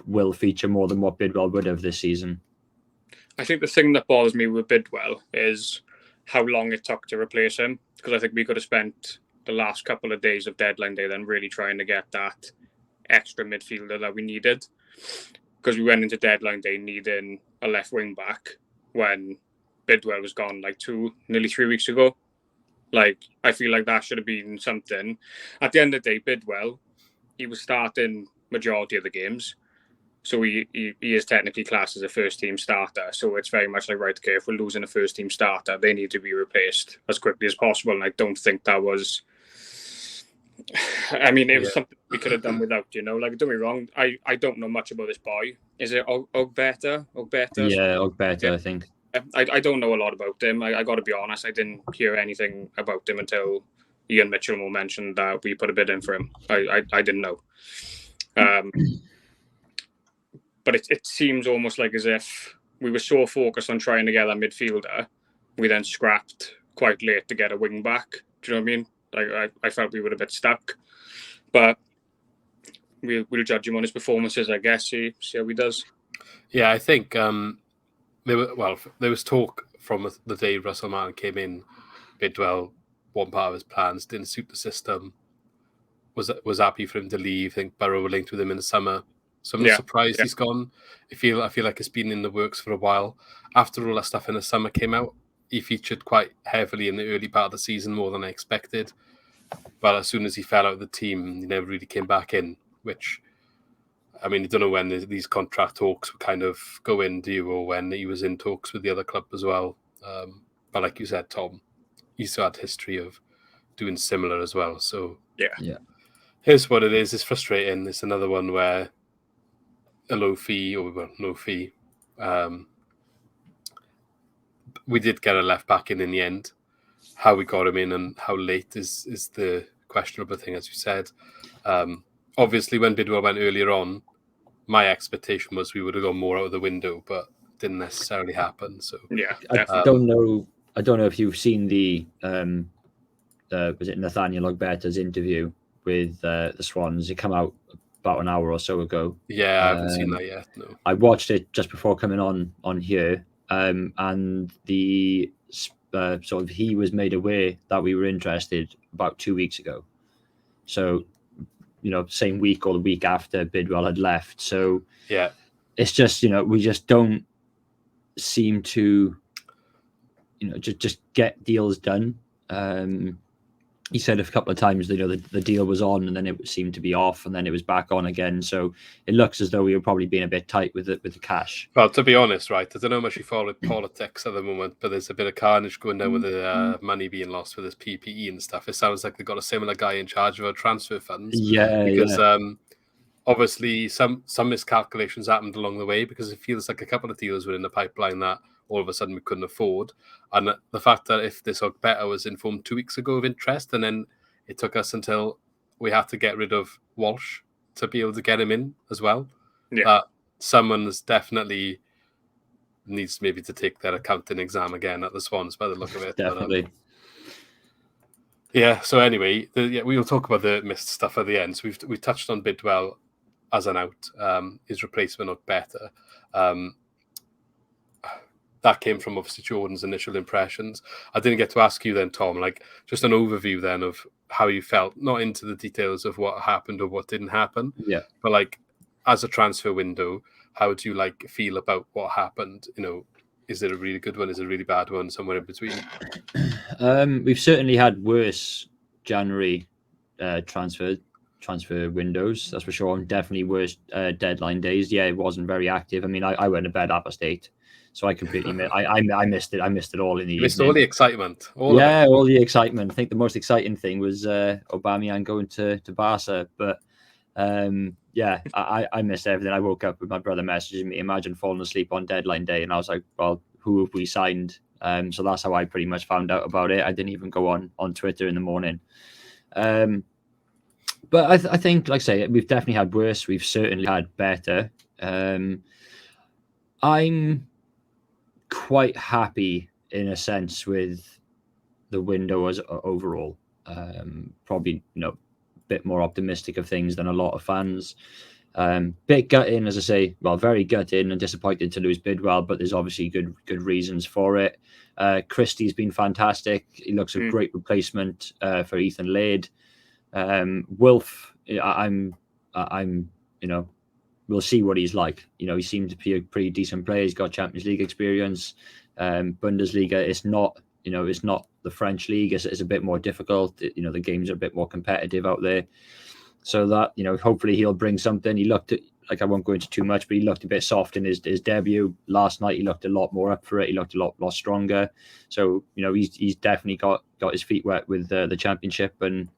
will feature more than what Bidwell would have this season. I think the thing that bothers me with Bidwell is how long it took to replace him, because I think we could have spent the last couple of days of deadline day then really trying to get that extra midfielder that we needed, because we went into deadline day needing a left wing back when Bidwell was gone like nearly 3 weeks ago. Like, I feel like that should have been something. At the end of the day, Bidwell, he was starting majority of the games. So he is technically classed as a first-team starter. So it's very much like, right, okay, if we're losing a first-team starter, they need to be replaced as quickly as possible. And I don't think that was... I mean, it was something we could have done without, Like, don't be wrong, I don't know much about this boy. Is it Ogbeta? Yeah, Ogbeta, I think. I don't know a lot about him. I got to be honest. I didn't hear anything about him until Ian Mitchell mentioned that we put a bid in for him. I didn't know. But it seems almost like as if we were so focused on trying to get that midfielder, we then scrapped quite late to get a wing back. Do you know what I mean? Like, I felt we were a bit stuck. But we'll judge him on his performances, I guess, see how he does. Yeah, I think there was talk from the day Russell Martin came in. Bidwell, one part of his plans didn't suit the system. Was happy for him to leave. I think Barrow were linked with him in the summer. So I'm not surprised he's gone. I feel like it's been in the works for a while. After all that stuff in the summer came out, he featured quite heavily in the early part of the season, more than I expected. But as soon as he fell out of the team, he never really came back in, which, I mean, I don't know when these contract talks would kind of go in, do you, or when he was in talks with the other club as well. But like you said, Tom, he still had history of doing similar as well. So yeah. Here's what it is. It's frustrating. It's another one where a low fee, or no fee. We did get a left back in the end. How we got him in and how late is the questionable thing, as you said. Obviously, when Bidwell went earlier on, my expectation was we would have gone more out of the window, but didn't necessarily happen. So I don't know if you've seen the was it Nathaniel Ogbeta's interview with the Swans? It came out about an hour or so ago. Yeah, I haven't seen that yet. No, I watched it just before coming on here, and the sort of he was made aware that we were interested about 2 weeks ago. So, same week or the week after Bidwell had left. So it's just we just don't seem to just get deals done. he said a couple of times that, the deal was on and then it seemed to be off and then it was back on again. So it looks as though we were probably being a bit tight with the cash. Well, to be honest, right, I don't know much you follow politics at the moment, but there's a bit of carnage going down with the money being lost with this PPE and stuff. It sounds like they've got a similar guy in charge of our transfer funds. Because obviously some miscalculations happened along the way, because it feels like a couple of deals were in the pipeline that all of a sudden we couldn't afford. And the fact that if this Better was informed 2 weeks ago of interest, and then it took us until we had to get rid of Walsh to be able to get him in as well. Yeah. That someone's definitely needs maybe to take their accounting exam again at the Swans by the look of it. Definitely. But, yeah, so anyway, we will talk about the missed stuff at the end. So we touched on Bidwell as an out. His replacement looked better. That came from obviously Jordan's initial impressions. I didn't get to ask you then, Tom, like just an overview then of how you felt, not into the details of what happened or what didn't happen. Yeah. But like as a transfer window, how do you feel about what happened? Is it a really good one? Is it a really bad one? Somewhere in between? We've certainly had worse January transfer windows, that's for sure. Definitely worse deadline days. Yeah, it wasn't very active. I mean, I went to bed at 8:30, so I completely I missed it. I missed it all in the evening. Missed all the excitement. All the excitement. I think the most exciting thing was Aubameyang going to Barca, but I missed everything. I woke up with my brother messaging me, imagine falling asleep on deadline day, and I was like, well, who have we signed? So that's how I pretty much found out about it. I didn't even go on Twitter in the morning. But I think, like I say, we've definitely had worse. We've certainly had better. I'm quite happy in a sense with the window as overall. Probably, a bit more optimistic of things than a lot of fans. Bit gutting, as I say, well, very gutting and disappointed to lose Bidwell, but there's obviously good reasons for it. Christie's been fantastic. He looks a great replacement for Ethan Laird. Wilf, we'll see what he's like. He seems to be a pretty decent player. He's got Champions League experience. Bundesliga, it's not the French league. It's a bit more difficult. The games are a bit more competitive out there. So that, hopefully he'll bring something. He looked at, I won't go into too much, but he looked a bit soft in his debut last night. He looked a lot more up for it. He looked a lot stronger. So, he's definitely got his feet wet with the Championship and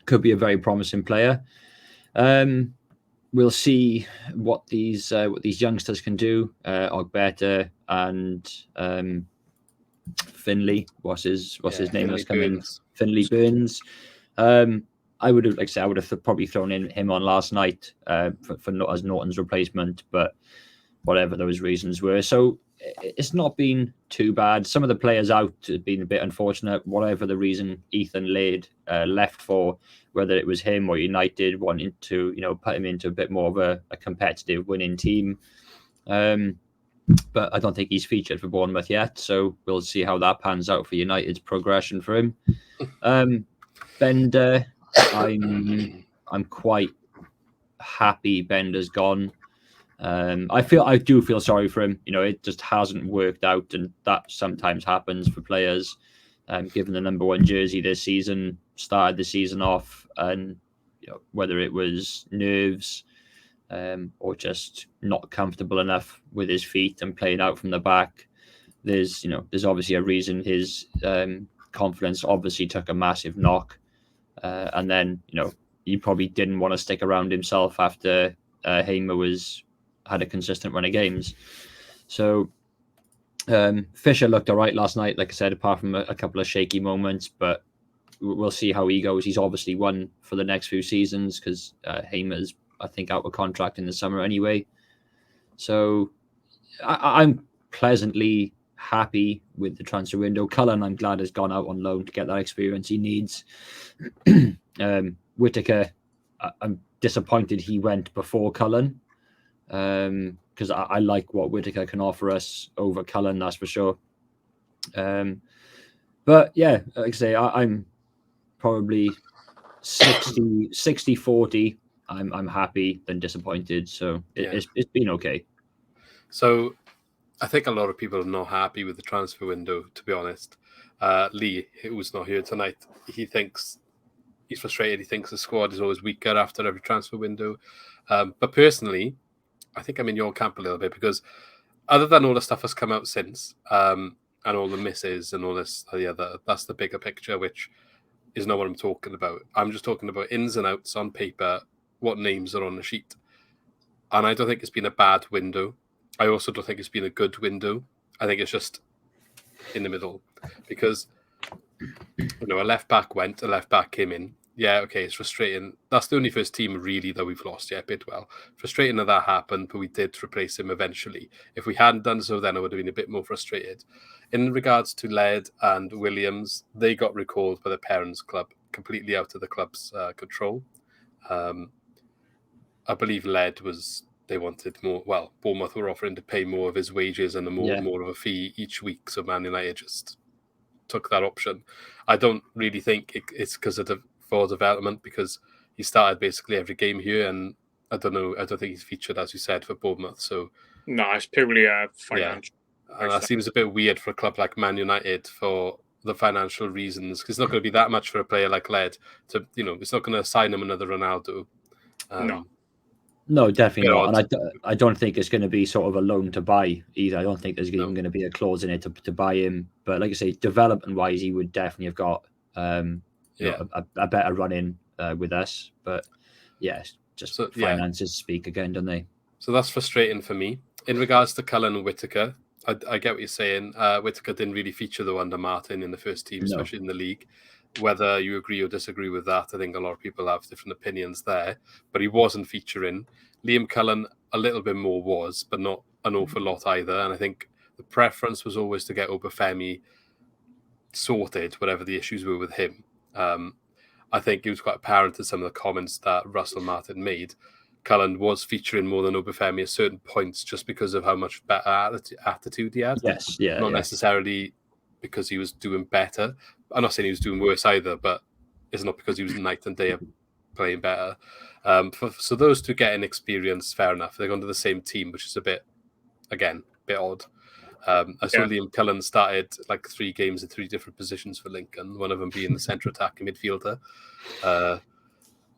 could be a very promising player. We'll see what these youngsters can do. Ogbeta and Finley, what's his name that's coming? Finley Burns. I would have probably thrown him on last night for as Norton's replacement, but whatever those reasons were. So it's not been too bad. Some of the players out have been a bit unfortunate, whatever the reason Ethan Laird left for, whether it was him or United wanting to, put him into a bit more of a competitive winning team. But I don't think he's featured for Bournemouth yet. So we'll see how that pans out for United's progression for him. Bender, I'm quite happy Bender's gone. I do feel sorry for him. It just hasn't worked out, and that sometimes happens for players. Given the number 1 jersey this season, started the season off, and whether it was nerves or just not comfortable enough with his feet and playing out from the back, there's obviously a reason. His confidence obviously took a massive knock, and then he probably didn't want to stick around himself after Hamer had a consistent run of games. So Fisher looked all right last night, like I said, apart from a couple of shaky moments, but we'll see how he goes. He's obviously one for the next few seasons because Hamer's, I think, out of contract in the summer anyway. So I'm pleasantly happy with the transfer window. Cullen, I'm glad, has gone out on loan to get that experience he needs. Whittaker, I'm disappointed he went before Cullen because I like what Whittaker can offer us over Cullen, that's for sure. But yeah, like I say, I'm probably 60-40. I'm happy than disappointed. So it's been okay. So I think a lot of people are not happy with the transfer window, to be honest. Lee, who's not here tonight, he thinks he's frustrated. He thinks the squad is always weaker after every transfer window. But personally, I think I'm in your camp a little bit because other than all the stuff that's come out since and all the misses and all this, that's the bigger picture, which is not what I'm talking about. I'm just talking about ins and outs on paper, what names are on the sheet. And I don't think it's been a bad window. I also don't think it's been a good window. I think it's just in the middle because, a left back went, a left back came in. Yeah, okay, it's frustrating. That's the only first team really that we've lost yet, Bidwell. Frustrating that happened, but we did replace him eventually. If we hadn't done so, then I would have been a bit more frustrated. In regards to Led and Williams, they got recalled by the parents' club, completely out of the club's control. I believe Led they wanted more. Well, Bournemouth were offering to pay more of his wages and more of a fee each week. So Man United just took that option. I don't really think it's because of for development because he started basically every game here, and I don't know. I don't think he's featured, as you said, for Bournemouth. So no, it's purely financial. Yeah. And that seems a bit weird for a club like Man United for the financial reasons. Because it's not going to be that much for a player like Led to, it's not going to sign him another Ronaldo. No, definitely not. And I don't think it's going to be sort of a loan to buy either. I don't think there's even going to be a clause in it to buy him. But like I say, development-wise, he would definitely have got a better run-in with us. But, finances speak again, don't they? So that's frustrating for me. In regards to Cullen and Whittaker, I get what you're saying. Whittaker didn't really feature, though, under Martin in the first team, especially in the league. Whether you agree or disagree with that, I think a lot of people have different opinions there. But he wasn't featuring. Liam Cullen a little bit more was, but not an awful lot either. And I think the preference was always to get Obafemi sorted, whatever the issues were with him. I think it was quite apparent in some of the comments that Russell Martin made. Cullen was featuring more than Obafemi at certain points just because of how much better attitude he had. Yes, Not necessarily because he was doing better. I'm not saying he was doing worse either, but it's not because he was night and day playing better. So those two getting experience, fair enough. They're going to the same team, which is a bit odd. I saw Liam Cullen started like 3 games in 3 different positions for Lincoln, one of them being the centre attacking midfielder.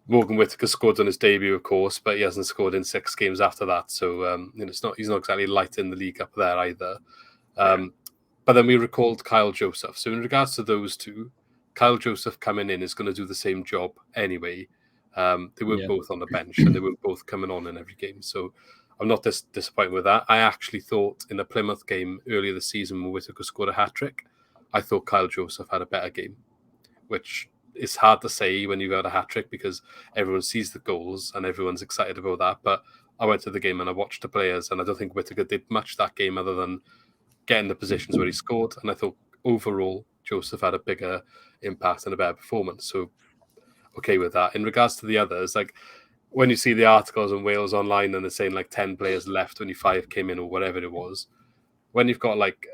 Morgan Whittaker scored on his debut, of course, but he hasn't scored in 6 games after that. So he's not exactly light in the league up there either. But then we recalled Kyle Joseph. So in regards to those two, Kyle Joseph coming in is going to do the same job anyway. They were both on the bench and they were both coming on in every game. So I'm not disappointed with that. I actually thought in the Plymouth game earlier this season when Whittaker scored a hat-trick, I thought Kyle Joseph had a better game, which is hard to say when you've got a hat-trick because everyone sees the goals and everyone's excited about that. But I went to the game and I watched the players and I don't think Whittaker did much that game other than getting the positions where he scored. And I thought overall Joseph had a bigger impact and a better performance. So okay with that. In regards to the others, like when you see the articles in Wales Online and they're saying like 10 players left, 25 came in or whatever it was, when you've got like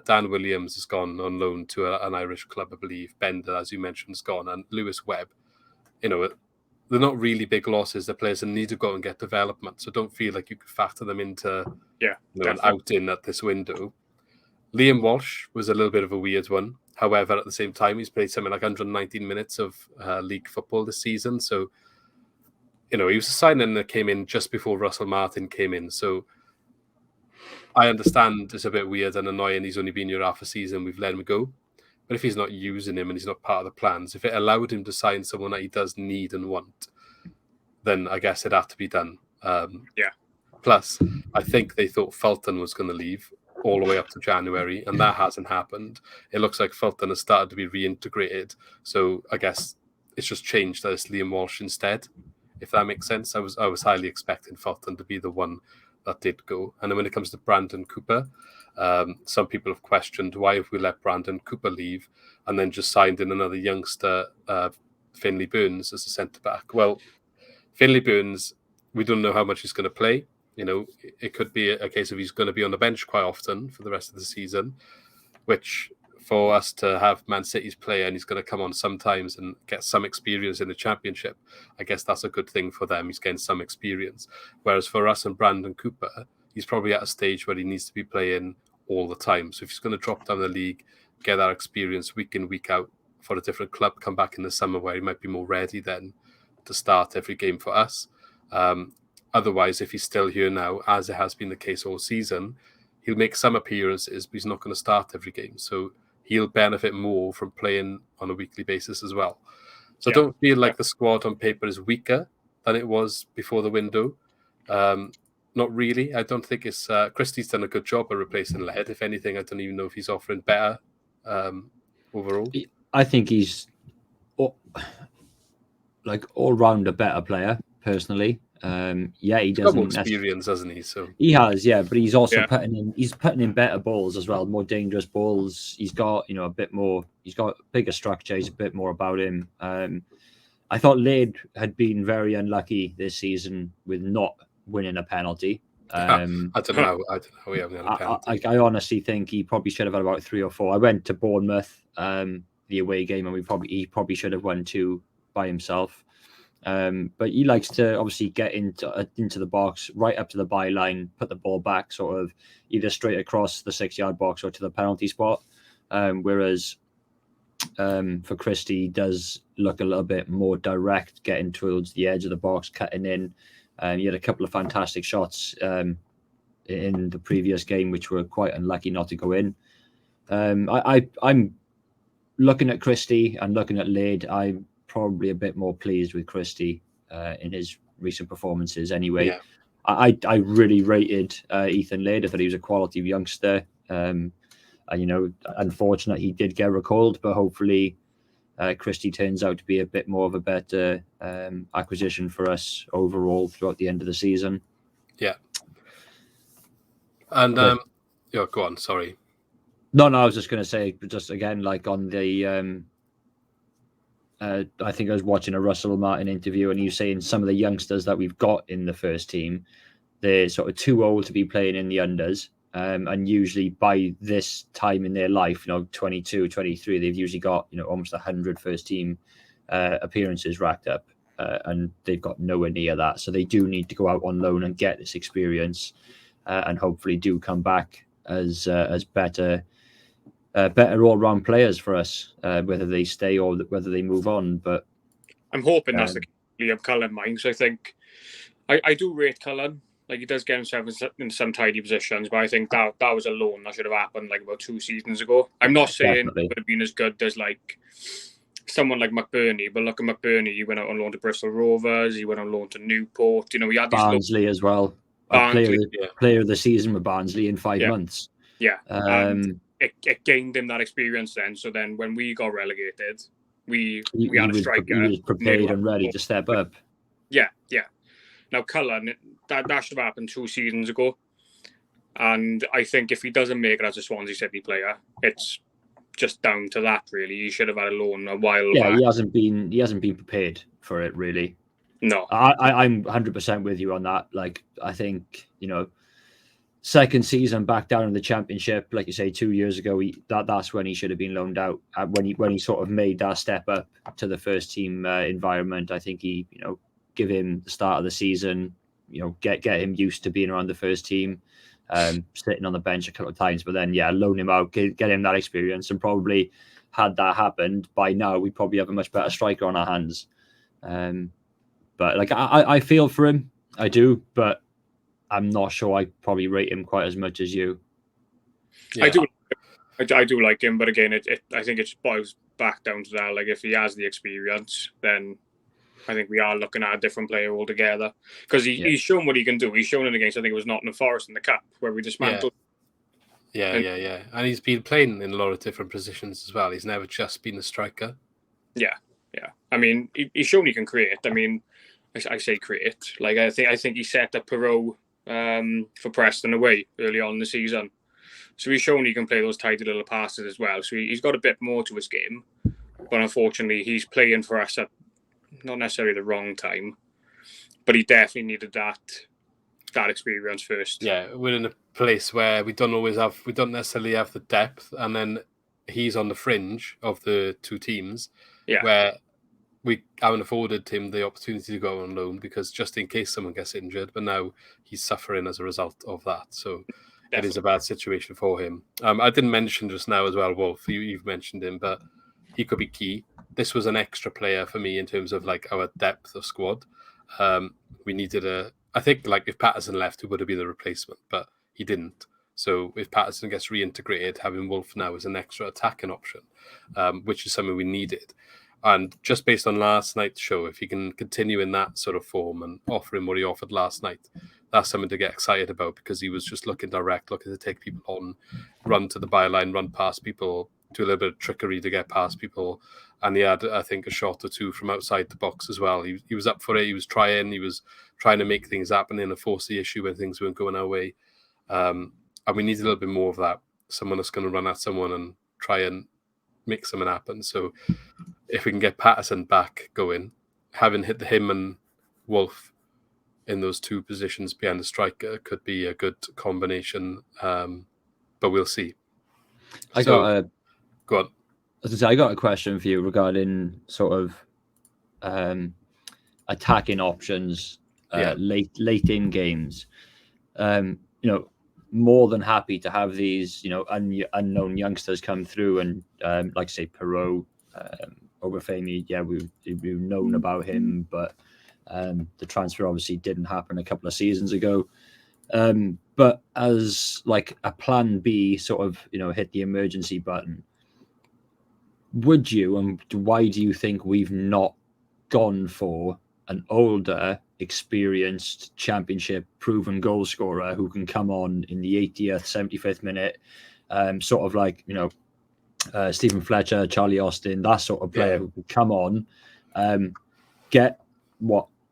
Dan Williams has gone on loan to an Irish club, I believe, Bender, as you mentioned, has gone, and Lewis Webb, they're not really big losses. The players that need to go and get development. So don't feel like you could factor them into an out-in at this window. Liam Walsh was a little bit of a weird one. However, at the same time, he's played something like 119 minutes of league football this season. So, he was a signing that came in just before Russell Martin came in. So I understand it's a bit weird and annoying. He's only been here half a season. We've let him go. But if he's not using him and he's not part of the plans, if it allowed him to sign someone that he does need and want, then I guess it'd have to be done. Plus, I think they thought Fulton was going to leave all the way up to January, and that hasn't happened. It looks like Fulton has started to be reintegrated. So I guess it's just changed that it's Liam Walsh instead, if that makes sense. I was highly expecting Fulton to be the one that did go. And then when it comes to Brandon Cooper, some people have questioned why have we let Brandon Cooper leave and then just signed in another youngster, Finlay Burns, as a centre-back. Well, Finlay Burns, we don't know how much he's going to play. It could be a case of he's going to be on the bench quite often for the rest of the season, which for us to have Man City's player and he's going to come on sometimes and get some experience in the Championship, I guess that's a good thing for them. He's getting some experience. Whereas for us and Brandon Cooper, he's probably at a stage where he needs to be playing all the time. So if he's going to drop down the league, get that experience week in, week out for a different club, come back in the summer where he might be more ready then to start every game for us. Otherwise, if he's still here now, as it has been the case all season, he'll make some appearances, but he's not going to start every game. So he'll benefit more from playing on a weekly basis as well. So I don't feel like the squad on paper is weaker than it was before the window. Not really. I don't think it's... Christie's done a good job of replacing Led. If anything, I don't even know if he's offering better overall. I think he's all-round a better player, personally. He doesn't... got more experience, hasn't he? So he has, but he's also putting in better balls as well, more dangerous balls. He's got, a bit more... He's got bigger structure. He's a bit more about him. I thought Lade had been very unlucky this season with not winning a penalty. I don't know. We haven't had a penalty. I honestly think he probably should have had about 3 or 4. I went to Bournemouth, the away game, and he probably should have won 2 by himself. But he likes to obviously get into the box, right up to the byline, put the ball back, sort of either straight across the 6-yard box or to the penalty spot. Whereas for Christie, he does look a little bit more direct, getting towards the edge of the box, cutting in. He had a couple of fantastic shots in the previous game, which were quite unlucky not to go in. I'm looking at Christie and looking at Lade. I'm probably a bit more pleased with Christie in his recent performances anyway. Yeah. I really rated Ethan Lade. I thought he was a quality youngster. Unfortunately, he did get recalled, but hopefully Christie turns out to be a bit more of a better acquisition for us overall throughout the end of the season. Yeah. And go on, sorry. No, I was just going to say, just again, like on the... I think I was watching a Russell Martin interview, and he was saying some of the youngsters that we've got in the first team, they're sort of too old to be playing in the unders. And usually by this time in their life, 22, 23, they've usually got, almost 100 first team appearances racked up, and they've got nowhere near that. So they do need to go out on loan and get this experience, and hopefully do come back as better all-round players for us, whether they stay or whether they move on. But I'm hoping that's the Liam Cullen mind. So I think I do rate Cullen. Like, he does get himself in some tidy positions, but I think that was a loan that should have happened like about 2 seasons ago. I'm not saying it would have been as good as like someone like McBurney, but look at McBurney. He went out on loan to Bristol Rovers. He went on loan to Newport. He had these Barnsley as well. Player of the season with Barnsley in 5 months. Yeah. And it gained him that experience then. So then when we got relegated, we had a striker. He was prepared and ready to step up. Yeah. Now, Cullen, that should have happened 2 seasons ago. And I think if he doesn't make it as a Swansea City player, it's just down to that, really. He should have had a loan a while back. He hasn't been prepared for it, really. No. I'm 100% with you on that. Like, I think, second season back down in the Championship, like you say, 2 years ago, that's when he should have been loaned out. When he sort of made that step up to the first team environment, I think he, give him the start of the season, get him used to being around the first team, sitting on the bench a couple of times, but then loan him out, get him that experience, and probably had that happened by now, we probably have a much better striker on our hands. But like I feel for him, I do, but I'm not sure I probably rate him quite as much as you. Yeah. I do like him, but again, I think it boils back down to that. Like, if he has the experience, then I think we are looking at a different player altogether, because he's shown what he can do. He's shown it against, I think it was Nottingham Forest in the Cup, where we dismantled. Yeah. And he's been playing in a lot of different positions as well. He's never just been a striker. Yeah. I mean, he's shown he can create. I mean, I say create. Like, I think he set up Perot for Preston away early on in the season. So he's shown he can play those tidy little passes as well. So he's got a bit more to his game. But unfortunately, he's playing for us at not necessarily the wrong time, but he definitely needed that experience first. Yeah, we're in a place where we don't necessarily have the depth, and then he's on the fringe of the 2 teams, where we haven't afforded him the opportunity to go on loan, because just in case someone gets injured, but now he's suffering as a result of that. So Definitely. It is a bad situation for him. I didn't mention just now as well, Wolf, you've mentioned him, but he could be key. This was an extra player for me in terms of like our depth of squad. We needed I think like if Patterson left, it would have been the replacement, but he didn't. So if Patterson gets reintegrated, having Wolf now as an extra attacking option, which is something we needed. And just based on last night's show, if he can continue in that sort of form and offer him what he offered last night, that's something to get excited about, because he was just looking direct, looking to take people on, run to the byline, run past people, do a little bit of trickery to get past people. And he had, I think, a shot or two from outside the box as well. He was up for it. He was trying to make things happen and force the issue when things weren't going our way. And we need a little bit more of that. Someone that's going to run at someone and try and make something happen. So if we can get Patterson back going, having hit him and Wolf in those two positions behind the striker could be a good combination. But we'll see. Go on. I got a question for you regarding sort of attacking options late in games. More than happy to have these, unknown youngsters come through, and like say Perot, Obafemi. Yeah, we've known about him, but the transfer obviously didn't happen a couple of seasons ago. But as like a plan B, sort of, hit the emergency button. Would you, and why do you think we've not gone for an older, experienced, championship proven goal scorer who can come on in the 80th, 75th minute, sort of like, Stephen Fletcher, Charlie Austin, that sort of player who could come on, get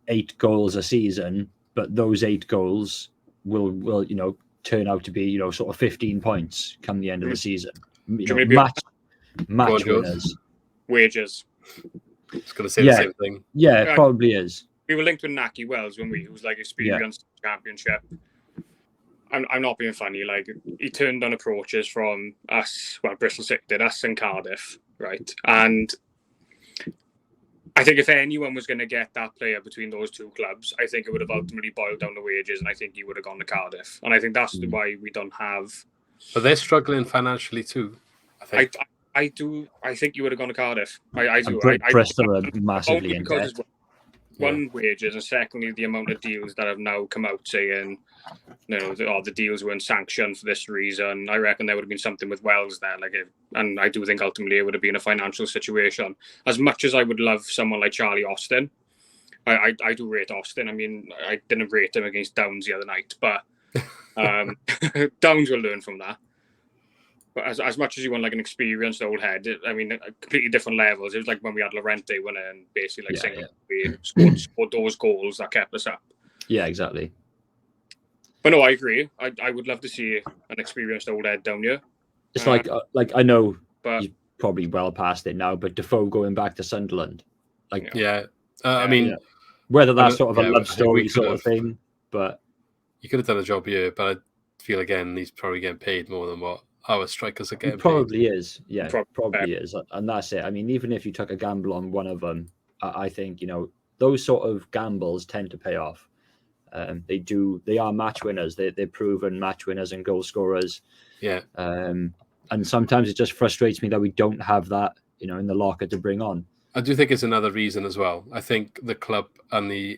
8 goals a season, but those 8 goals will turn out to be, sort of 15 points come the end of the season. Match winners. Wages. It's going to say the same thing. Yeah, it probably is. We were linked with Naki Wells when he was like experienced championship. I'm not being funny. Like, he turned down approaches from us. Well, Bristol City did, us and Cardiff, right? And I think if anyone was going to get that player between those two clubs, I think it would have ultimately boiled down the wages, and I think he would have gone to Cardiff. And I think that's why we don't have. But they're struggling financially too. I do. I think you would have gone to Cardiff. I do. Bristol are massively in debt. One, wages, and secondly, the amount of deals that have now come out saying, the deals weren't sanctioned for this reason. I reckon there would have been something with Wells there, and I do think ultimately it would have been a financial situation. As much as I would love someone like Charlie Austin, I do rate Austin. I mean, I didn't rate him against Downs the other night, but Downs will learn from that. But as much as you want like an experienced old head, I mean, completely different levels. It was like when we had Lorente winning and basically we scored those goals that kept us up. Yeah, exactly. But no, I agree. I would love to see an experienced old head down here. It's like I know you're probably well past it now, but Defoe going back to Sunderland, I mean, whether that's sort of a love story sort of thing, but he could have done a job here. But I feel again he's probably getting paid more than what our strikers are getting. Probably is, yeah, probably is, and that's it. I mean, even if you took a gamble on one of them, I think those sort of gambles tend to pay off. They do. They are match winners. They're proven match winners and goal scorers. Yeah. And sometimes it just frustrates me that we don't have that, in the locker to bring on. I do think it's another reason as well. I think the club and I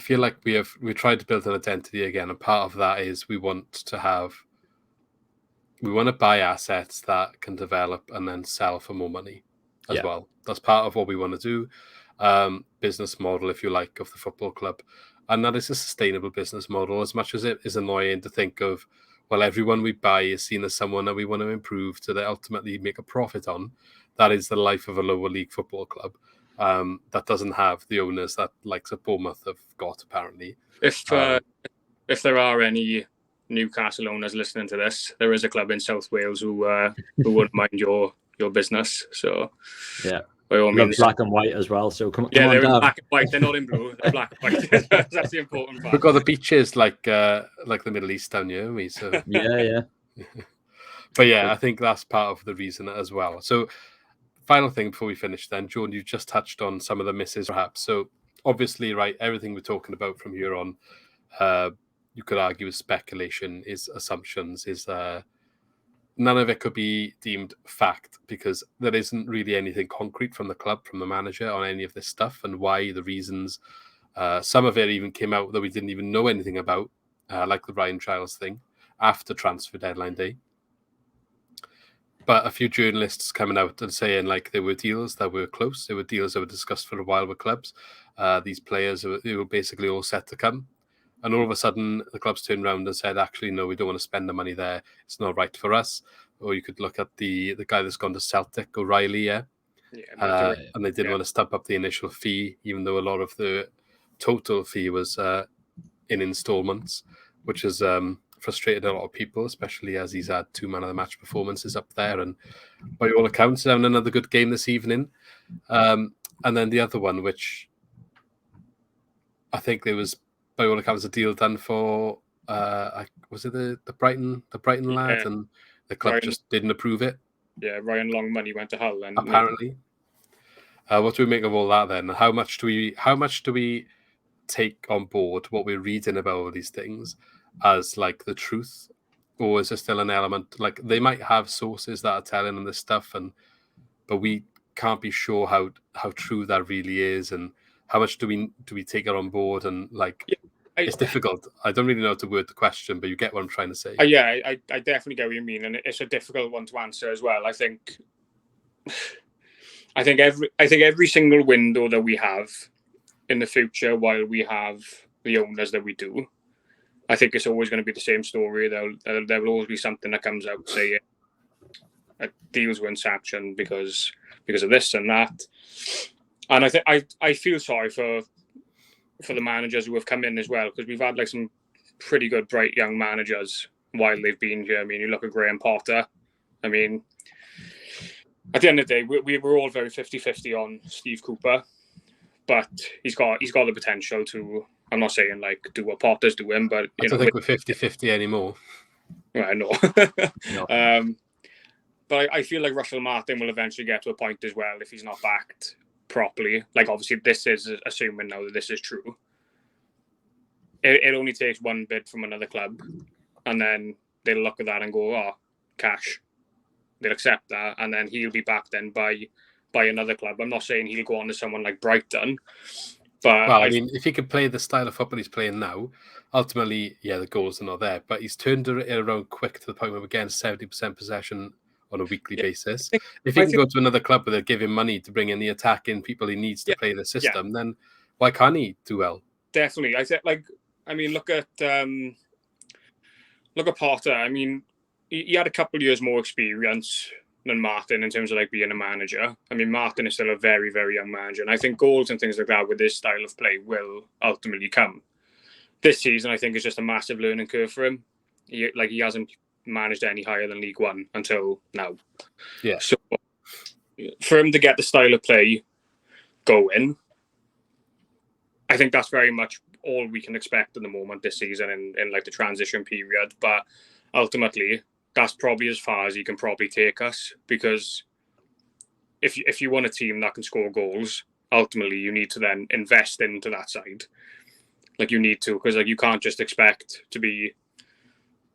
feel like we tried to build an identity again, and part of that is we want to buy assets that can develop and then sell for more money as well. That's part of what we want to do. Business model, if you like, of the football club. And that is a sustainable business model, as much as it is annoying to think of, well, everyone we buy is seen as someone that we want to improve to ultimately make a profit on. That is the life of a lower league football club. That doesn't have the owners that likes of Bournemouth have got, apparently. If there are any Newcastle owners listening to this, there is a club in South Wales who wouldn't mind your business. So yeah, by all means, black and white as well. So come on, they're down. black and white. They're not in blue. They're black and white. That's the important part. We've got the beaches like the Middle East down here, haven't we? So yeah. But yeah, I think that's part of the reason as well. So final thing before we finish, then, Jordan, you just touched on some of the misses, perhaps. So obviously, right, everything we're talking about from here on. You could argue is speculation, is assumptions, is none of it could be deemed fact because there isn't really anything concrete from the club, from the manager on any of this stuff and why, the reasons. Some of it even came out that we didn't even know anything about, like the Ryan Giles thing, after transfer deadline day. But a few journalists coming out and saying like there were deals that were close. There were deals that were discussed for a while with clubs. These players were basically all set to come. And all of a sudden, the clubs turned around and said, actually, no, we don't want to spend the money there. It's not right for us. Or you could look at the guy that's gone to Celtic, O'Reilly, and they didn't want to stump up the initial fee, even though a lot of the total fee was in installments, which has frustrated a lot of people, especially as he's had 2 man of the match performances up there. And by all accounts, having another good game this evening. And then the other one, which I think there was, by all accounts, a deal done for, was it the Brighton lad, and the club just didn't approve it. Yeah, Ryan Long money went to Hull, and apparently. What do we make of all that then? How much do we take on board what we're reading about all these things as like the truth, or is there still an element like they might have sources that are telling them this stuff, but we can't be sure how true that really is, and how much do we take it on board, and like. It's difficult. I don't really know how to word the question, but you get what I'm trying to say. I definitely get what you mean, and it's a difficult one to answer as well. I think every single window that we have in the future, while we have the owners that we do, I think it's always going to be the same story. There will always be something that comes out saying deals were sanctioned because of this and that, and I think I feel sorry for the managers who have come in as well, because we've had like some pretty good, bright young managers while they've been here. I mean, you look at Graham Potter. I mean, at the end of the day, we were all very 50-50 on Steve Cooper, but he's got the potential to. I'm not saying like do what Potter's doing, but I don't think we're 50-50 anymore. I know. No. But I feel like Russell Martin will eventually get to a point as well if he's not backed properly. Like, obviously this is assuming now that this is true. It only takes one bid from another club, and then they'll look at that and go, oh, cash. They'll accept that, and then he'll be backed then by another club. I'm not saying he'll go on to someone like Brighton, but well, I mean, if he can play the style of football he's playing now, ultimately, yeah, the goals are not there, but he's turned it around quick to the point where we're getting 70% possession on a weekly basis. If he can go to another club where they give him money to bring in the attacking people he needs to play the system, then why can't he do well? Definitely. Look at Potter. I mean, he had a couple of years more experience than Martin in terms of like being a manager. I mean, Martin is still a very, very young manager, and I think goals and things like that with this style of play will ultimately come. This season, I think, is just a massive learning curve for him. He hasn't managed any higher than League One until now. Yeah. So for him to get the style of play going, I think that's very much all we can expect at the moment this season in like the transition period. But ultimately, that's probably as far as he can probably take us, because if you want a team that can score goals, ultimately you need to then invest into that side. Like, you need to, because like you can't just expect to be,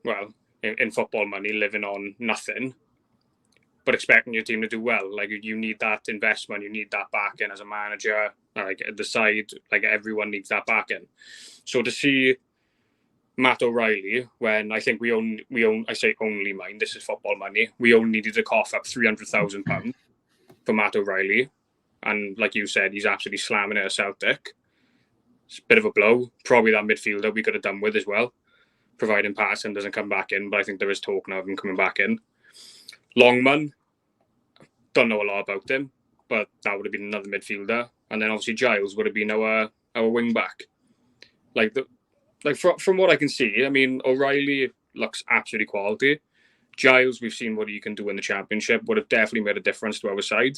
well, in football money, living on nothing, but expecting your team to do well. Like, you need that investment, you need that backing as a manager, like the side, like everyone needs that backing. So to see Matt O'Reilly, when I think we own, I say only mine, this is football money, we only needed to cough up £300,000 for Matt O'Reilly, and like you said, he's absolutely slamming it at Celtic. It's a bit of a blow. Probably that midfielder we could have done with as well, providing Patterson doesn't come back in, but I think there is talk now of him coming back in. Longman, don't know a lot about him, but that would have been another midfielder. And then obviously Giles would have been our wing back. From what I can see, I mean, O'Reilly looks absolutely quality. Giles, we've seen what he can do in the Championship, would have definitely made a difference to our side.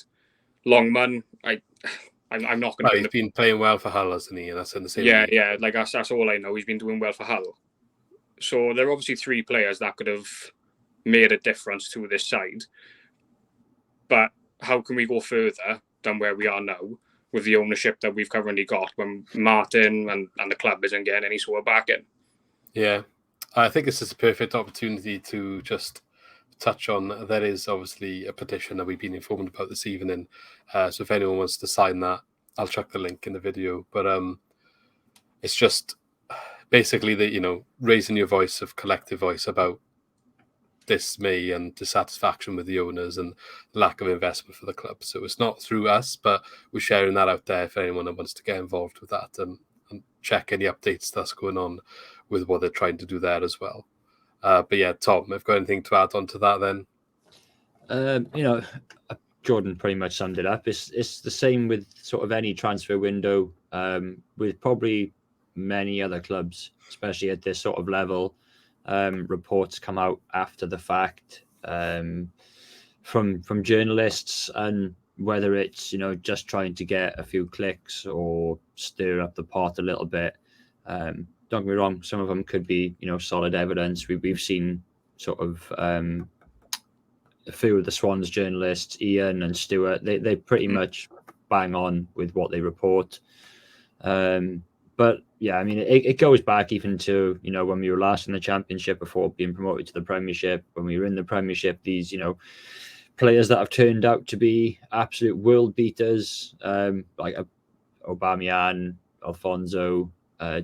Longman, I'm not going to. He's been playing well for Hull, hasn't he? And that's in the same. Yeah. Like that's all I know. He's been doing well for Hull. So there are obviously three players that could have made a difference to this side. But how can we go further than where we are now with the ownership that we've currently got when Martin and the club isn't getting any sort of backing? Yeah, I think this is a perfect opportunity to just touch on, there is obviously a petition that we've been informed about this evening. So if anyone wants to sign that, I'll chuck the link in the video. But it's just basically that, raising your voice of collective voice about dismay and dissatisfaction with the owners and lack of investment for the club. So it's not through us, but we're sharing that out there for anyone that wants to get involved with that and check any updates that's going on with what they're trying to do there as well. But yeah, Tom, I've got anything to add on to that then? Jordan pretty much summed it up. It's the same with sort of any transfer window, with probably many other clubs, especially at this sort of level. Reports come out after the fact from journalists, and whether it's just trying to get a few clicks or stir up the pot a little bit. Don't get me wrong, some of them could be solid evidence. We've seen sort of a few of the Swans journalists, Ian and Stuart, they pretty much bang on with what they report. But yeah, I mean, it goes back even to, when we were last in the Championship before being promoted to the Premiership. When we were in the Premiership, these, players that have turned out to be absolute world beaters, like Aubameyang, Alfonso,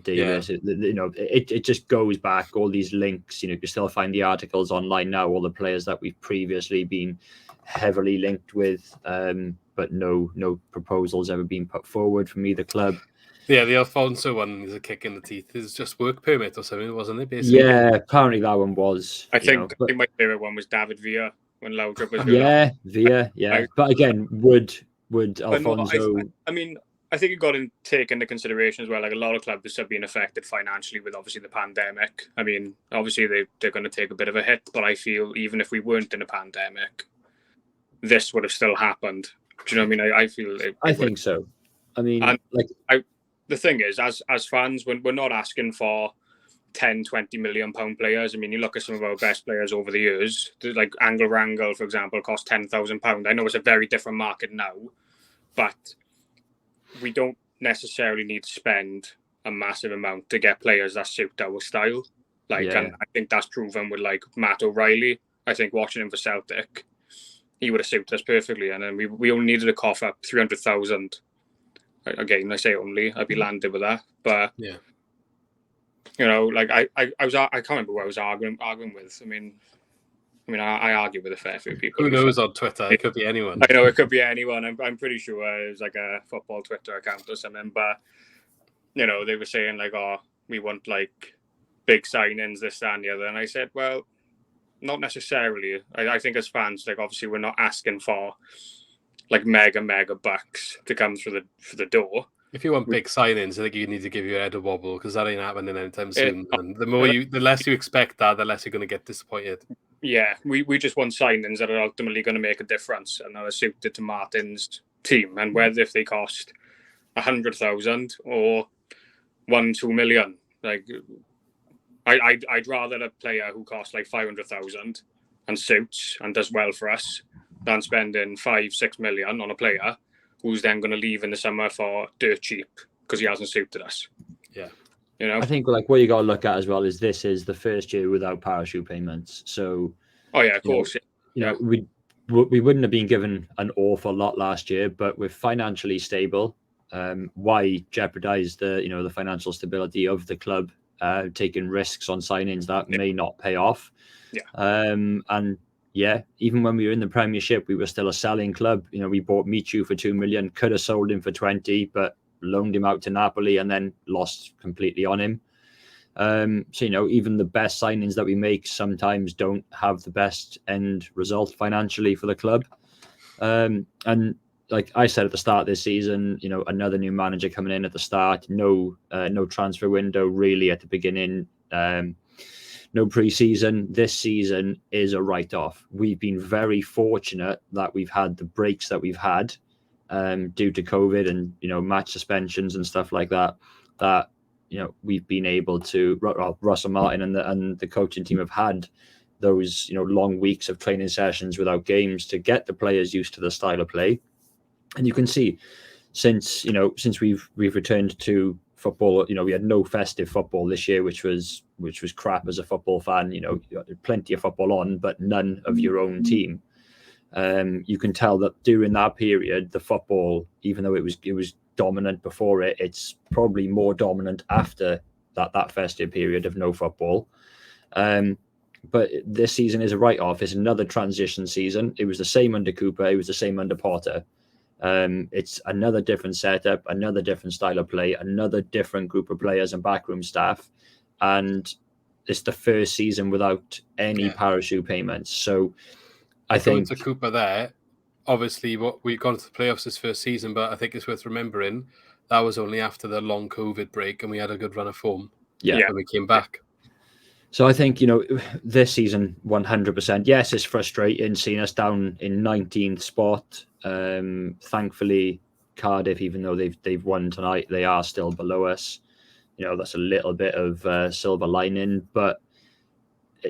Davis. Yeah. It just goes back, all these links. You can still find the articles online now, all the players that we've previously been heavily linked with, but no proposals ever been put forward from either club. Yeah, the Alfonso one is a kick in the teeth. It's just work permit or something, wasn't it? Basically? Yeah, apparently that one was. I think my favorite one was David Villa when Laudrup was. Villa. But again, would Alfonso? No, I think you've got to take into consideration as well. Like, a lot of clubs have been affected financially with obviously the pandemic. I mean, obviously they're going to take a bit of a hit, but I feel even if we weren't in a pandemic, this would have still happened. Do you know what I mean? I feel. I think so. I mean, the thing is, as fans, when we're not asking for 10, 20 million pound players. I mean, you look at some of our best players over the years, like Angle Wrangle, for example, cost £10,000. I know it's a very different market now, but we don't necessarily need to spend a massive amount to get players that suit our style. And I think that's proven with like Matt O'Reilly. I think watching him for Celtic, he would have suited us perfectly. And then we only needed to cough up 300,000. Again, I say only, I'd be landed with that. But yeah, I can't remember who I was arguing with. I mean, I argue with a fair few people. Who knows on Twitter? It could be anyone. I know it could be anyone. I'm pretty sure it was like a football Twitter account or something. But they were saying like, "Oh, we want like big signings, this, that, and the other." And I said, "Well, not necessarily. I think as fans, like obviously we're not asking for like mega bucks to come through the door. If you want big signings, I think you need to give your head a wobble, because that ain't happening anytime soon. And the less you expect that, the less you're going to get disappointed. Yeah, we just want signings that are ultimately going to make a difference and are suited to Martin's team. And whether if they cost 100,000 or 1-2 million, like I'd rather a player who costs like 500,000 and suits and does well for us than spending 5-6 million on a player who's then going to leave in the summer for dirt cheap because he hasn't suited us. Yeah. I think like what you got to look at as well is this is the first year without parachute payments. So, of course. We wouldn't have been given an awful lot last year, but we're financially stable. Why jeopardize the financial stability of the club, taking risks on signings that may not pay off? Yeah. Even when we were in the Premiership, we were still a selling club. We bought Michu for 2 million, could have sold him for 20, but loaned him out to Napoli and then lost completely on him. So, even the best signings that we make sometimes don't have the best end result financially for the club. And like I said at the start of this season, another new manager coming in at the start, no transfer window really at the beginning. No pre-season. This season is a write-off. We've been very fortunate that we've had the breaks that we've had due to COVID and match suspensions and stuff like that. That we've been able to. Russell Martin and the coaching team have had those long weeks of training sessions without games to get the players used to the style of play. And you can see since we've returned to football. We had no festive football this year, which was crap as a football fan. You had plenty of football on, but none of your own team. You can tell that during that period, the football, even though it was dominant before it, it's probably more dominant after that festive period of no football. But this season is a write-off. It's another transition season. It was the same under Cooper. It was the same under Potter. It's another different setup, another different style of play, another different group of players and backroom staff. And it's the first season without any parachute payments. So I think to Cooper there, obviously we've gone to the playoffs this first season, but I think it's worth remembering that was only after the long COVID break and we had a good run of form. Yeah. When we came back. So I think, this season, 100%, yes, it's frustrating seeing us down in 19th spot. Thankfully, Cardiff, even though they've won tonight, they are still below us. That's a little bit of silver lining. But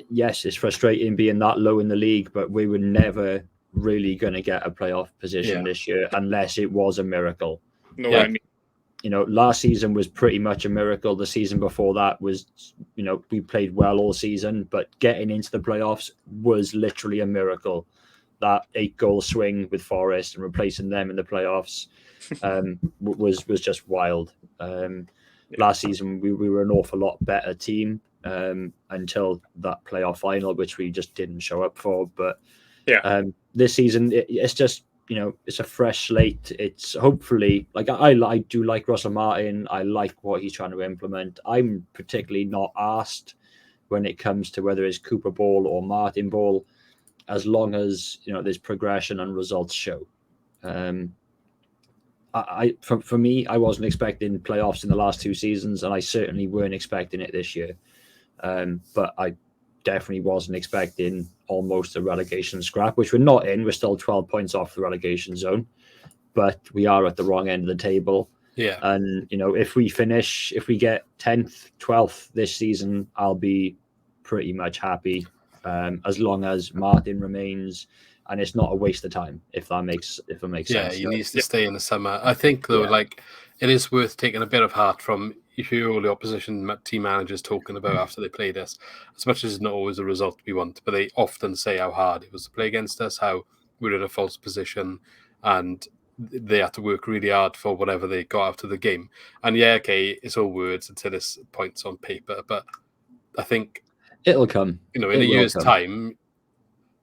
yes, it's frustrating being that low in the league, but we were never really going to get a playoff position this year unless it was a miracle. Last season was pretty much a miracle. The season before that was, we played well all season, but getting into the playoffs was literally a miracle. That 8-goal swing with Forest and replacing them in the playoffs was just wild. Last season, we were an awful lot better team until that playoff final, which we just didn't show up for. But this season, it's just, it's a fresh slate. It's hopefully I do like Russell Martin. I like what he's trying to implement. I'm particularly not asked when it comes to whether it's Cooper ball or Martin ball, as long as there's progression and results show. For me, I wasn't expecting playoffs in the last 2 seasons, and I certainly weren't expecting it this year. But I definitely wasn't expecting almost a relegation scrap, which we're not in. We're still 12 points off the relegation zone, but we are at the wrong end of the table. Yeah. And, if we get 10th, 12th this season, I'll be pretty much happy, as long as Martin remains and it's not a waste of time, if that makes sense. Yeah, he needs to stay in the summer. I think, though, it is worth taking a bit of heart from you hear all the opposition team managers talking about after they played us, as much as it's not always the result we want, but they often say how hard it was to play against us, how we're in a false position, and they had to work really hard for whatever they got after the game. And it's all words until this point's on paper, but I think it'll come. In a year's time,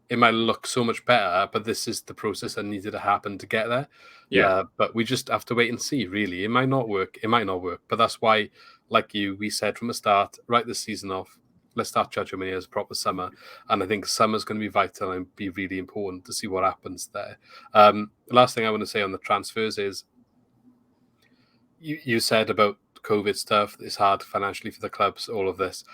it might look so much better, but this is the process that needed to happen to get there. Yeah. But we just have to wait and see, really. It might not work. It might not work. But that's why, we said from the start, write this season off. Let's start judging when it is a proper summer. And I think summer's going to be vital and be really important to see what happens there. The last thing I want to say on the transfers is you said about COVID stuff. It's hard financially for the clubs, all of this.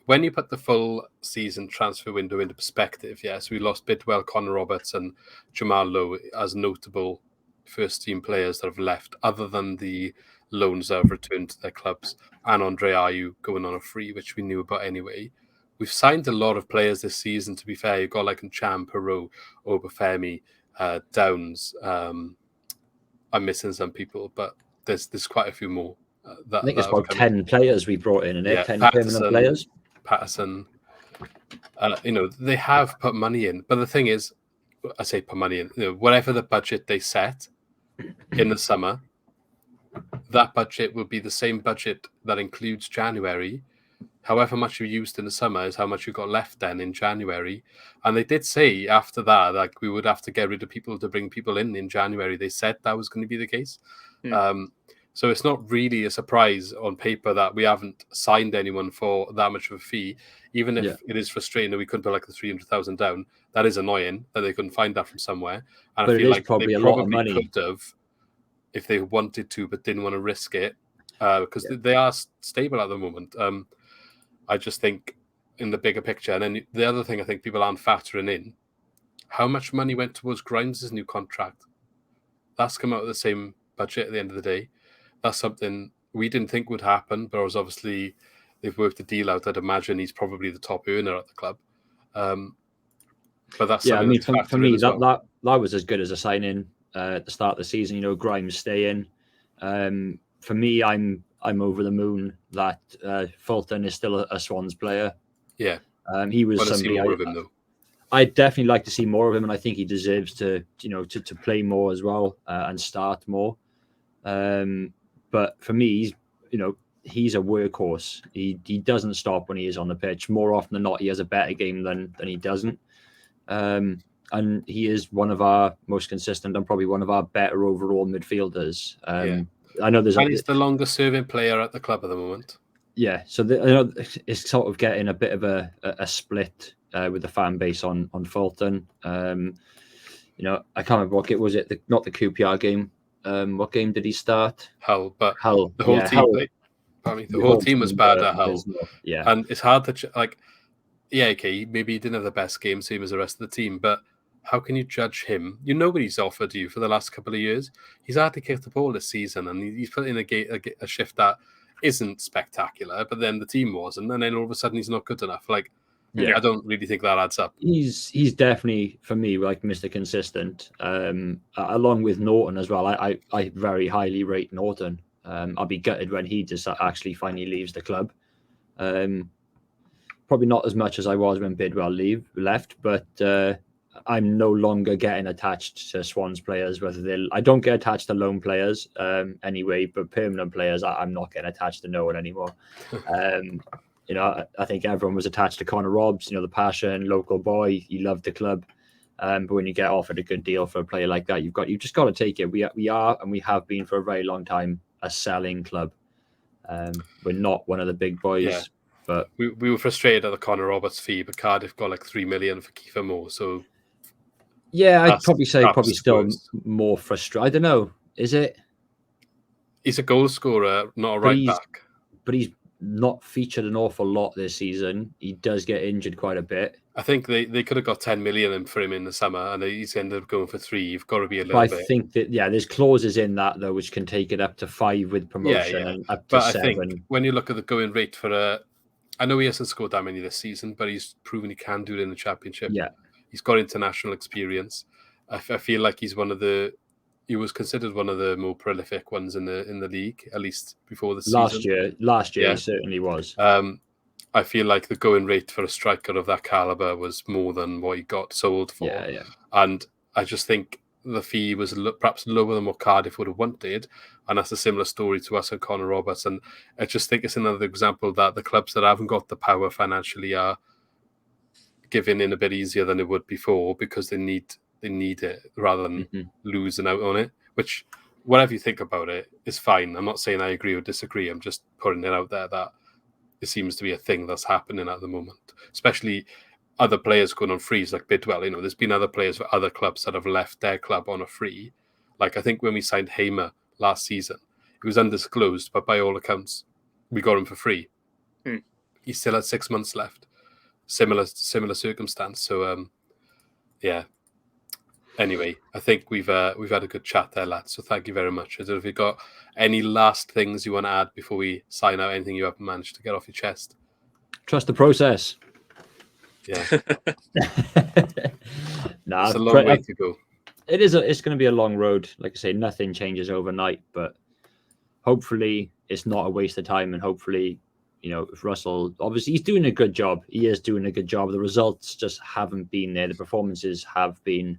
When you put the full season transfer window into perspective, we lost Bidwell, Connor Roberts and Jamal Lowe as notable first-team players that have left, other than the loans that have returned to their clubs, and Andre Ayew going on a free, which we knew about anyway. We've signed a lot of players this season, to be fair. You've got Ncham, Perot, Obafemi, Downs. I'm missing some people, but there's quite a few more. I think it's about 10 players we brought in, 10 permanent players. Patterson, they have put money in, but the thing is, I say put money in, whatever the budget they set in the summer, that budget will be the same budget that includes January. However much you used in the summer is how much you got left then in January. And they did say after that, we would have to get rid of people to bring people in January. They said that was going to be the case. So it's not really a surprise on paper that we haven't signed anyone for that much of a fee, even if it is frustrating that we couldn't put the 300,000 down. That is annoying that they couldn't find that from somewhere. And but I feel like probably a lot of money. Could have if they wanted to, but didn't want to risk it because they are stable at the moment. I just think in the bigger picture, and then the other thing I think people aren't factoring in, how much money went towards Grimes' new contract. That's come out of the same budget at the end of the day. That's something we didn't think would happen, but was obviously they've worked a deal out. I'd imagine he's probably the top earner at the club. But that's for me that was as good as a signing at the start of the season. Grimes staying. For me, I'm I'm over the moon that Fulton is still a Swans player. Yeah. He was somebody. See more of him, though. I'd definitely like to see more of him, and I think he deserves to play more as well and start more. But for me, he's a workhorse. He doesn't stop when he is on the pitch. More often than not, he has a better game than he doesn't. And he is one of our most consistent and probably one of our better overall midfielders. I know he's the longest serving player at the club at the moment. Yeah, so I know it's sort of getting a bit of a split with the fan base on Fulton. I can't remember what it was. Not the QPR game. What game did he start? Hull, but Hull. The whole team played. I mean, the whole team was bad at Hull. Yeah, and it's hard to okay, maybe he didn't have the best game, same as the rest of the team, but how can you judge him? You know what he's offered you for the last couple of years. He's hardly kicked the ball this season, and he's put in a shift that isn't spectacular, but then the team wasn't, and then all of a sudden he's not good enough. I don't really think that adds up. He's definitely, for me, like Mr. Consistent, along with Norton as well. I very highly rate Norton. I'll be gutted when he just actually finally leaves the club. Probably not as much as I was when Bidwell left, but I'm no longer getting attached to Swans players. I don't get attached to loan players anyway, but permanent players, I'm not getting attached to no one anymore. I think everyone was attached to Connor Robbs. The passion, local boy, he loved the club. But when you get offered a good deal for a player like that, you've just got to take it. We are, and we have been for a very long time, a selling club. We're not one of the big boys. Yeah. But we were frustrated at the Connor Roberts fee, but Cardiff got like $3 million for Kiefer Moore. So yeah, I'd probably say still more frustrated. I don't know. Is it? He's a goal scorer, not a right back. But he's not featured an awful lot this season. He does get injured quite a bit. I think they could have got 10 million for him in the summer, and he's ended up going for 3. You've got to be a little bit. I think that there's clauses in that though which can take it up to 5 with promotion and up to 7. I think when you look at the going rate for I know he hasn't scored that many this season, but he's proven he can do it in the Championship. Yeah, he's got international experience. I feel like he was considered one of the more prolific ones in the league, at least before the season. Last year, he certainly was. I feel like the going rate for a striker of that caliber was more than what he got sold for. Yeah. And I just think the fee was perhaps lower than what Cardiff would have wanted. And that's a similar story to us and Connor Roberts. And I just think it's another example that the clubs that haven't got the power financially are giving in a bit easier than it would before because they need it rather than losing out on it, which whatever you think about it is fine. I'm not saying I agree or disagree. I'm just putting it out there that it seems to be a thing that's happening at the moment, especially other players going on frees like Bidwell. There's been other players for other clubs that have left their club on a free. Like I think when we signed Hamer last season, it was undisclosed, but by all accounts, we got him for free. He still had 6 months left. Similar circumstance. So, yeah. Anyway, I think we've had a good chat there, lads. So thank you very much. I don't know if you've got any last things you want to add before we sign out. Anything you haven't managed to get off your chest? Trust the process. Yeah. It's a long way to go. It's going to be a long road. Like I say, nothing changes overnight, but hopefully it's not a waste of time. And hopefully, if Russell, obviously he's doing a good job. He is doing a good job. The results just haven't been there. The performances have been,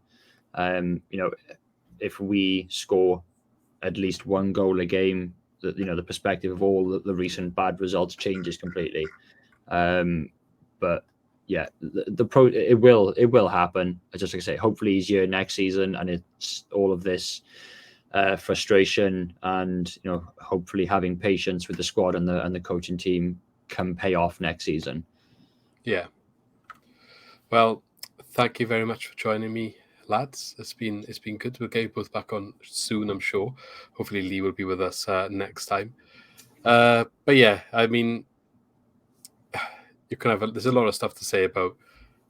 if we score at least one goal a game, the perspective of all the recent bad results changes completely. But yeah, it will happen. Just like I say, hopefully he's here next season, and it's all of this frustration and hopefully having patience with the squad and the coaching team can pay off next season. Yeah. Well, thank you very much for joining me, lads. It's been good. We'll get you both back on soon, I'm sure. Hopefully Lee will be with us next time. But yeah, I mean, there's a lot of stuff to say about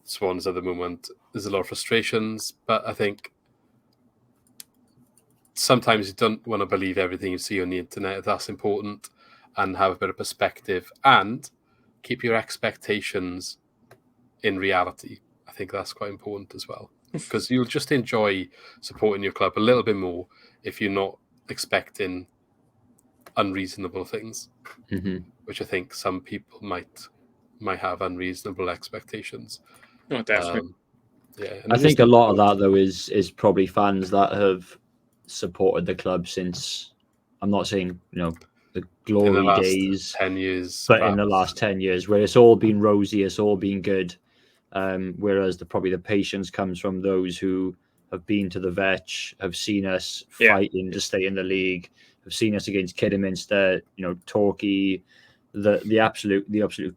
Swans at the moment. There's a lot of frustrations, but I think sometimes you don't want to believe everything you see on the internet. That's important, and have a bit of perspective and keep your expectations in reality. I think that's quite important as well, because you'll just enjoy supporting your club a little bit more if you're not expecting unreasonable things, which I think some people might have unreasonable expectations. No, definitely. I think a lot of that though is probably fans that have supported the club since, I'm not saying the glory days, 10 years, but in the last 10 years, where it's all been rosy, it's all been good. Whereas probably the patience comes from those who have been to the Vetch, have seen us fighting to stay in the league, have seen us against Kidderminster, Torquay, the absolute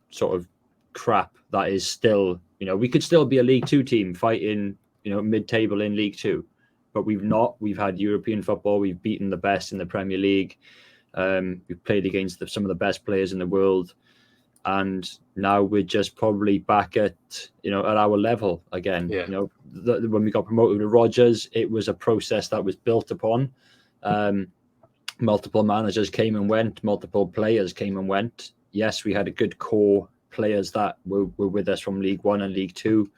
sort of crap that is still, we could still be a League Two team fighting, mid-table in League Two, but we've not. We've had European football. We've beaten the best in the Premier League. We've played against some of the best players in the world. And now we're just probably back at our level again. When we got promoted to Rodgers, it was a process that was built upon. Multiple managers came and went. Multiple players came and went. Yes, we had a good core players that were with us from League One and League Two,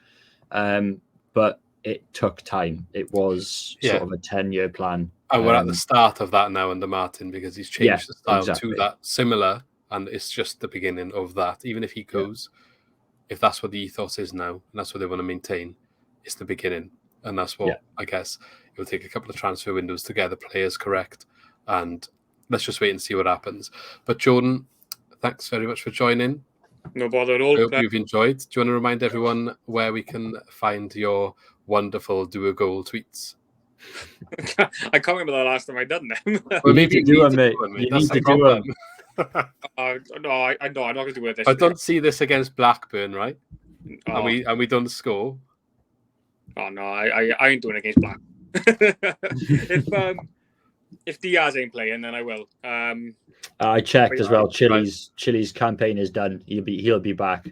but it took time. It was sort of a 10-year plan. And we're at the start of that now under Martin, because he's changed the style to that similar. And it's just the beginning of that. Even if he goes, if that's what the ethos is now, and that's what they want to maintain, it's the beginning. And that's what, I guess, it will take a couple of transfer windows to get the players correct. And let's just wait and see what happens. But Jordan, thanks very much for joining. No bother at all. I hope you've enjoyed. Do you want to remind everyone where we can find your wonderful do a goal tweets? I can't remember the last time I done them. Well, maybe you do them, mate. You need to do them. No, I'm not going to do it this I don't see this against Blackburn, right? Oh. And we don't score. Oh no, I ain't doing it against Black. If Diaz ain't playing, then I will. I checked as well. Chili's campaign is done. He'll be back.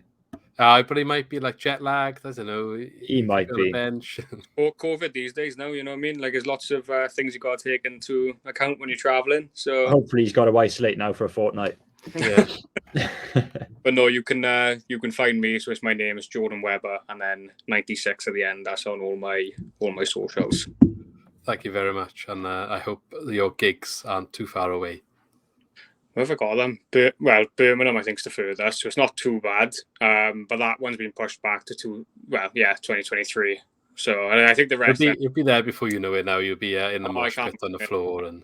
But he might be like jet lagged. I don't know. He might be. Bench. Or COVID these days now, you know what I mean? Like, there's lots of things you got to take into account when you're traveling. So hopefully he's got to isolate now for a fortnight. Yeah. But no, you can find me. So my name is Jordan Webber, and then 96 at the end. That's on all my socials. Thank you very much, and I hope your gigs aren't too far away. Where have I got them? Birmingham, I think, is the furthest, so it's not too bad. But that one's been pushed back to 2023. So I think the rest... You'll be there before you know it now. You'll be in the mosh pit on the floor. And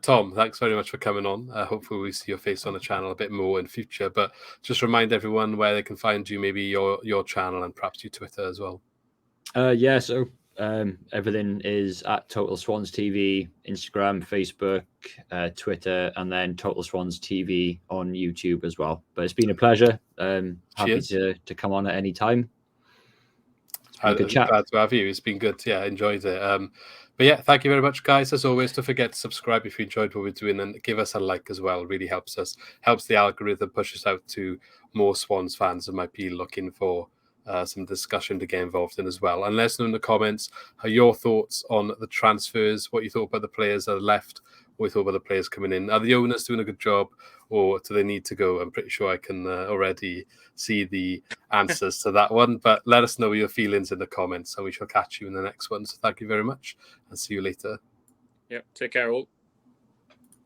Tom, thanks very much for coming on. Hopefully we see your face on the channel a bit more in future. But just remind everyone where they can find you, maybe your channel and perhaps your Twitter as well. So everything is at Total Swans TV, Instagram, Facebook, Twitter, and then Total Swans TV on YouTube as well. But it's been a pleasure. Happy to come on at any time. I'm glad to have you. It's been good. Yeah, enjoyed it. But yeah, thank you very much, guys. As always, don't forget to subscribe if you enjoyed what we're doing, and give us a like as well. It really helps us. Helps the algorithm push us out to more Swans fans that might be looking for some discussion to get involved in as well. And let us know in the comments your thoughts on the transfers, what you thought about the players that are left, what you thought about the players coming in. Are the owners doing a good job, or do they need to go? I'm pretty sure I can already see the answers to that one, but let us know your feelings in the comments, and we shall catch you in the next one. So thank you very much, and see you later. Yep, take care all.